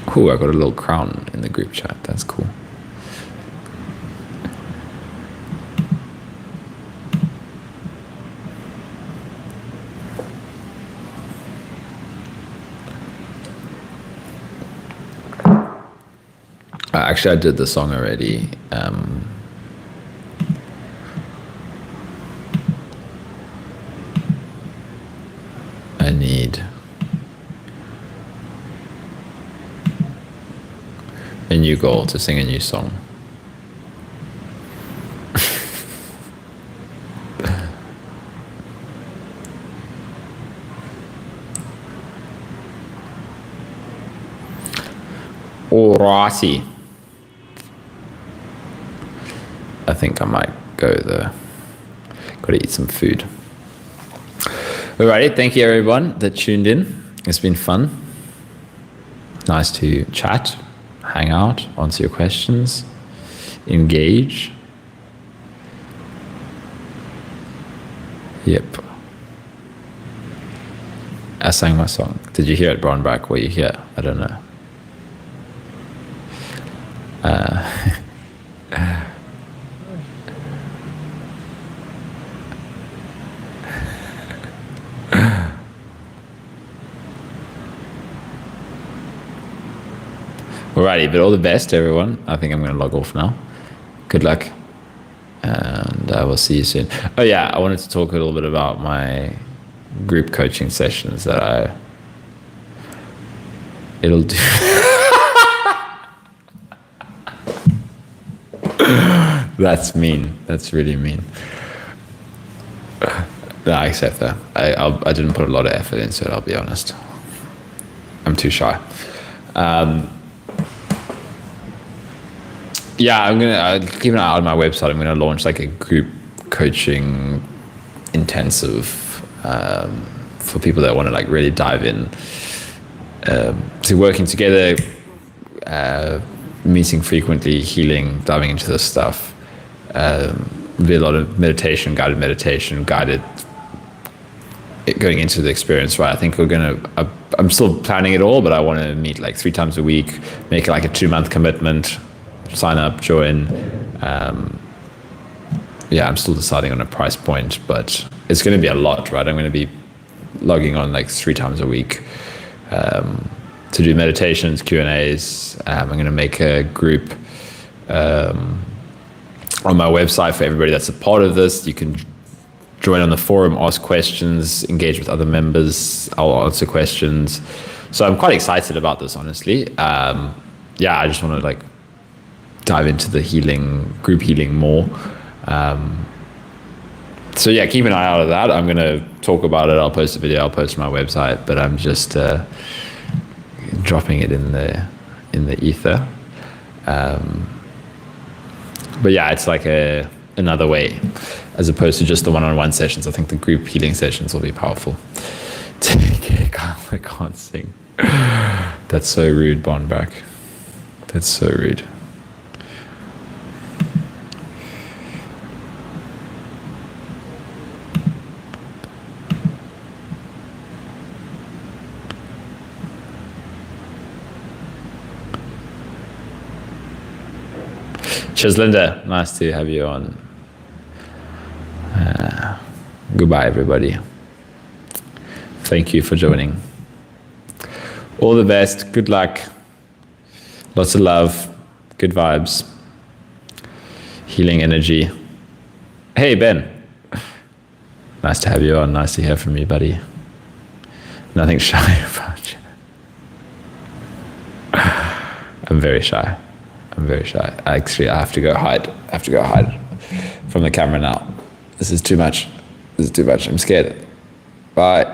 Cool, I got a little crown in the group chat. That's cool. Actually, I did the song already. I need a new goal to sing a new song. Alrighty. I think I might go there. Gotta eat some food. Alrighty, thank you everyone that tuned in. It's been fun. Nice to chat, hang out, answer your questions, engage. Yep. I sang my song. Did you hear it, Barnbrack? Were you here? I don't know. Alrighty, but all the best, everyone. I think I'm going to log off now. Good luck, and I will see you soon. Oh yeah, I wanted to talk a little bit about my group coaching sessions that it'll do. That's mean. That's really mean. No, I accept that. I didn't put a lot of effort into it, I'll be honest. I'm too shy. Yeah, I'm gonna keep an eye on my website. I'm gonna launch like a group coaching intensive for people that want to like really dive in to working together, meeting frequently, healing, diving into this stuff. Be a lot of meditation, guided going into the experience, right? I think I'm still planning it all, but I want to meet like 3 times a week, make it like a 2-month commitment, sign up, join. I'm still deciding on a price point, but it's going to be a lot, right? I'm going to be logging on like 3 times a week to do meditations, Q&As. I'm going to make a group on my website for everybody that's a part of this. You can join on the forum, ask questions, engage with other members. I'll answer questions. So I'm quite excited about this, honestly. I just want to like dive into the group healing more. Keep an eye out of that. I'm going to talk about it. I'll post a video. I'll post my website, but I'm just dropping it in the ether. It's like another way, as opposed to just the one-on-one sessions. I think the group healing sessions will be powerful. I can't sing. That's so rude, Bonback. That's so rude. Cheers, Linda. Nice to have you on. Goodbye, everybody. Thank you for joining. All the best. Good luck. Lots of love. Good vibes. Healing energy. Hey, Ben. Nice to have you on. Nice to hear from you, buddy. Nothing shy about you. I'm very shy. Actually, I have to go hide. From the camera now. This is too much. I'm scared. Bye.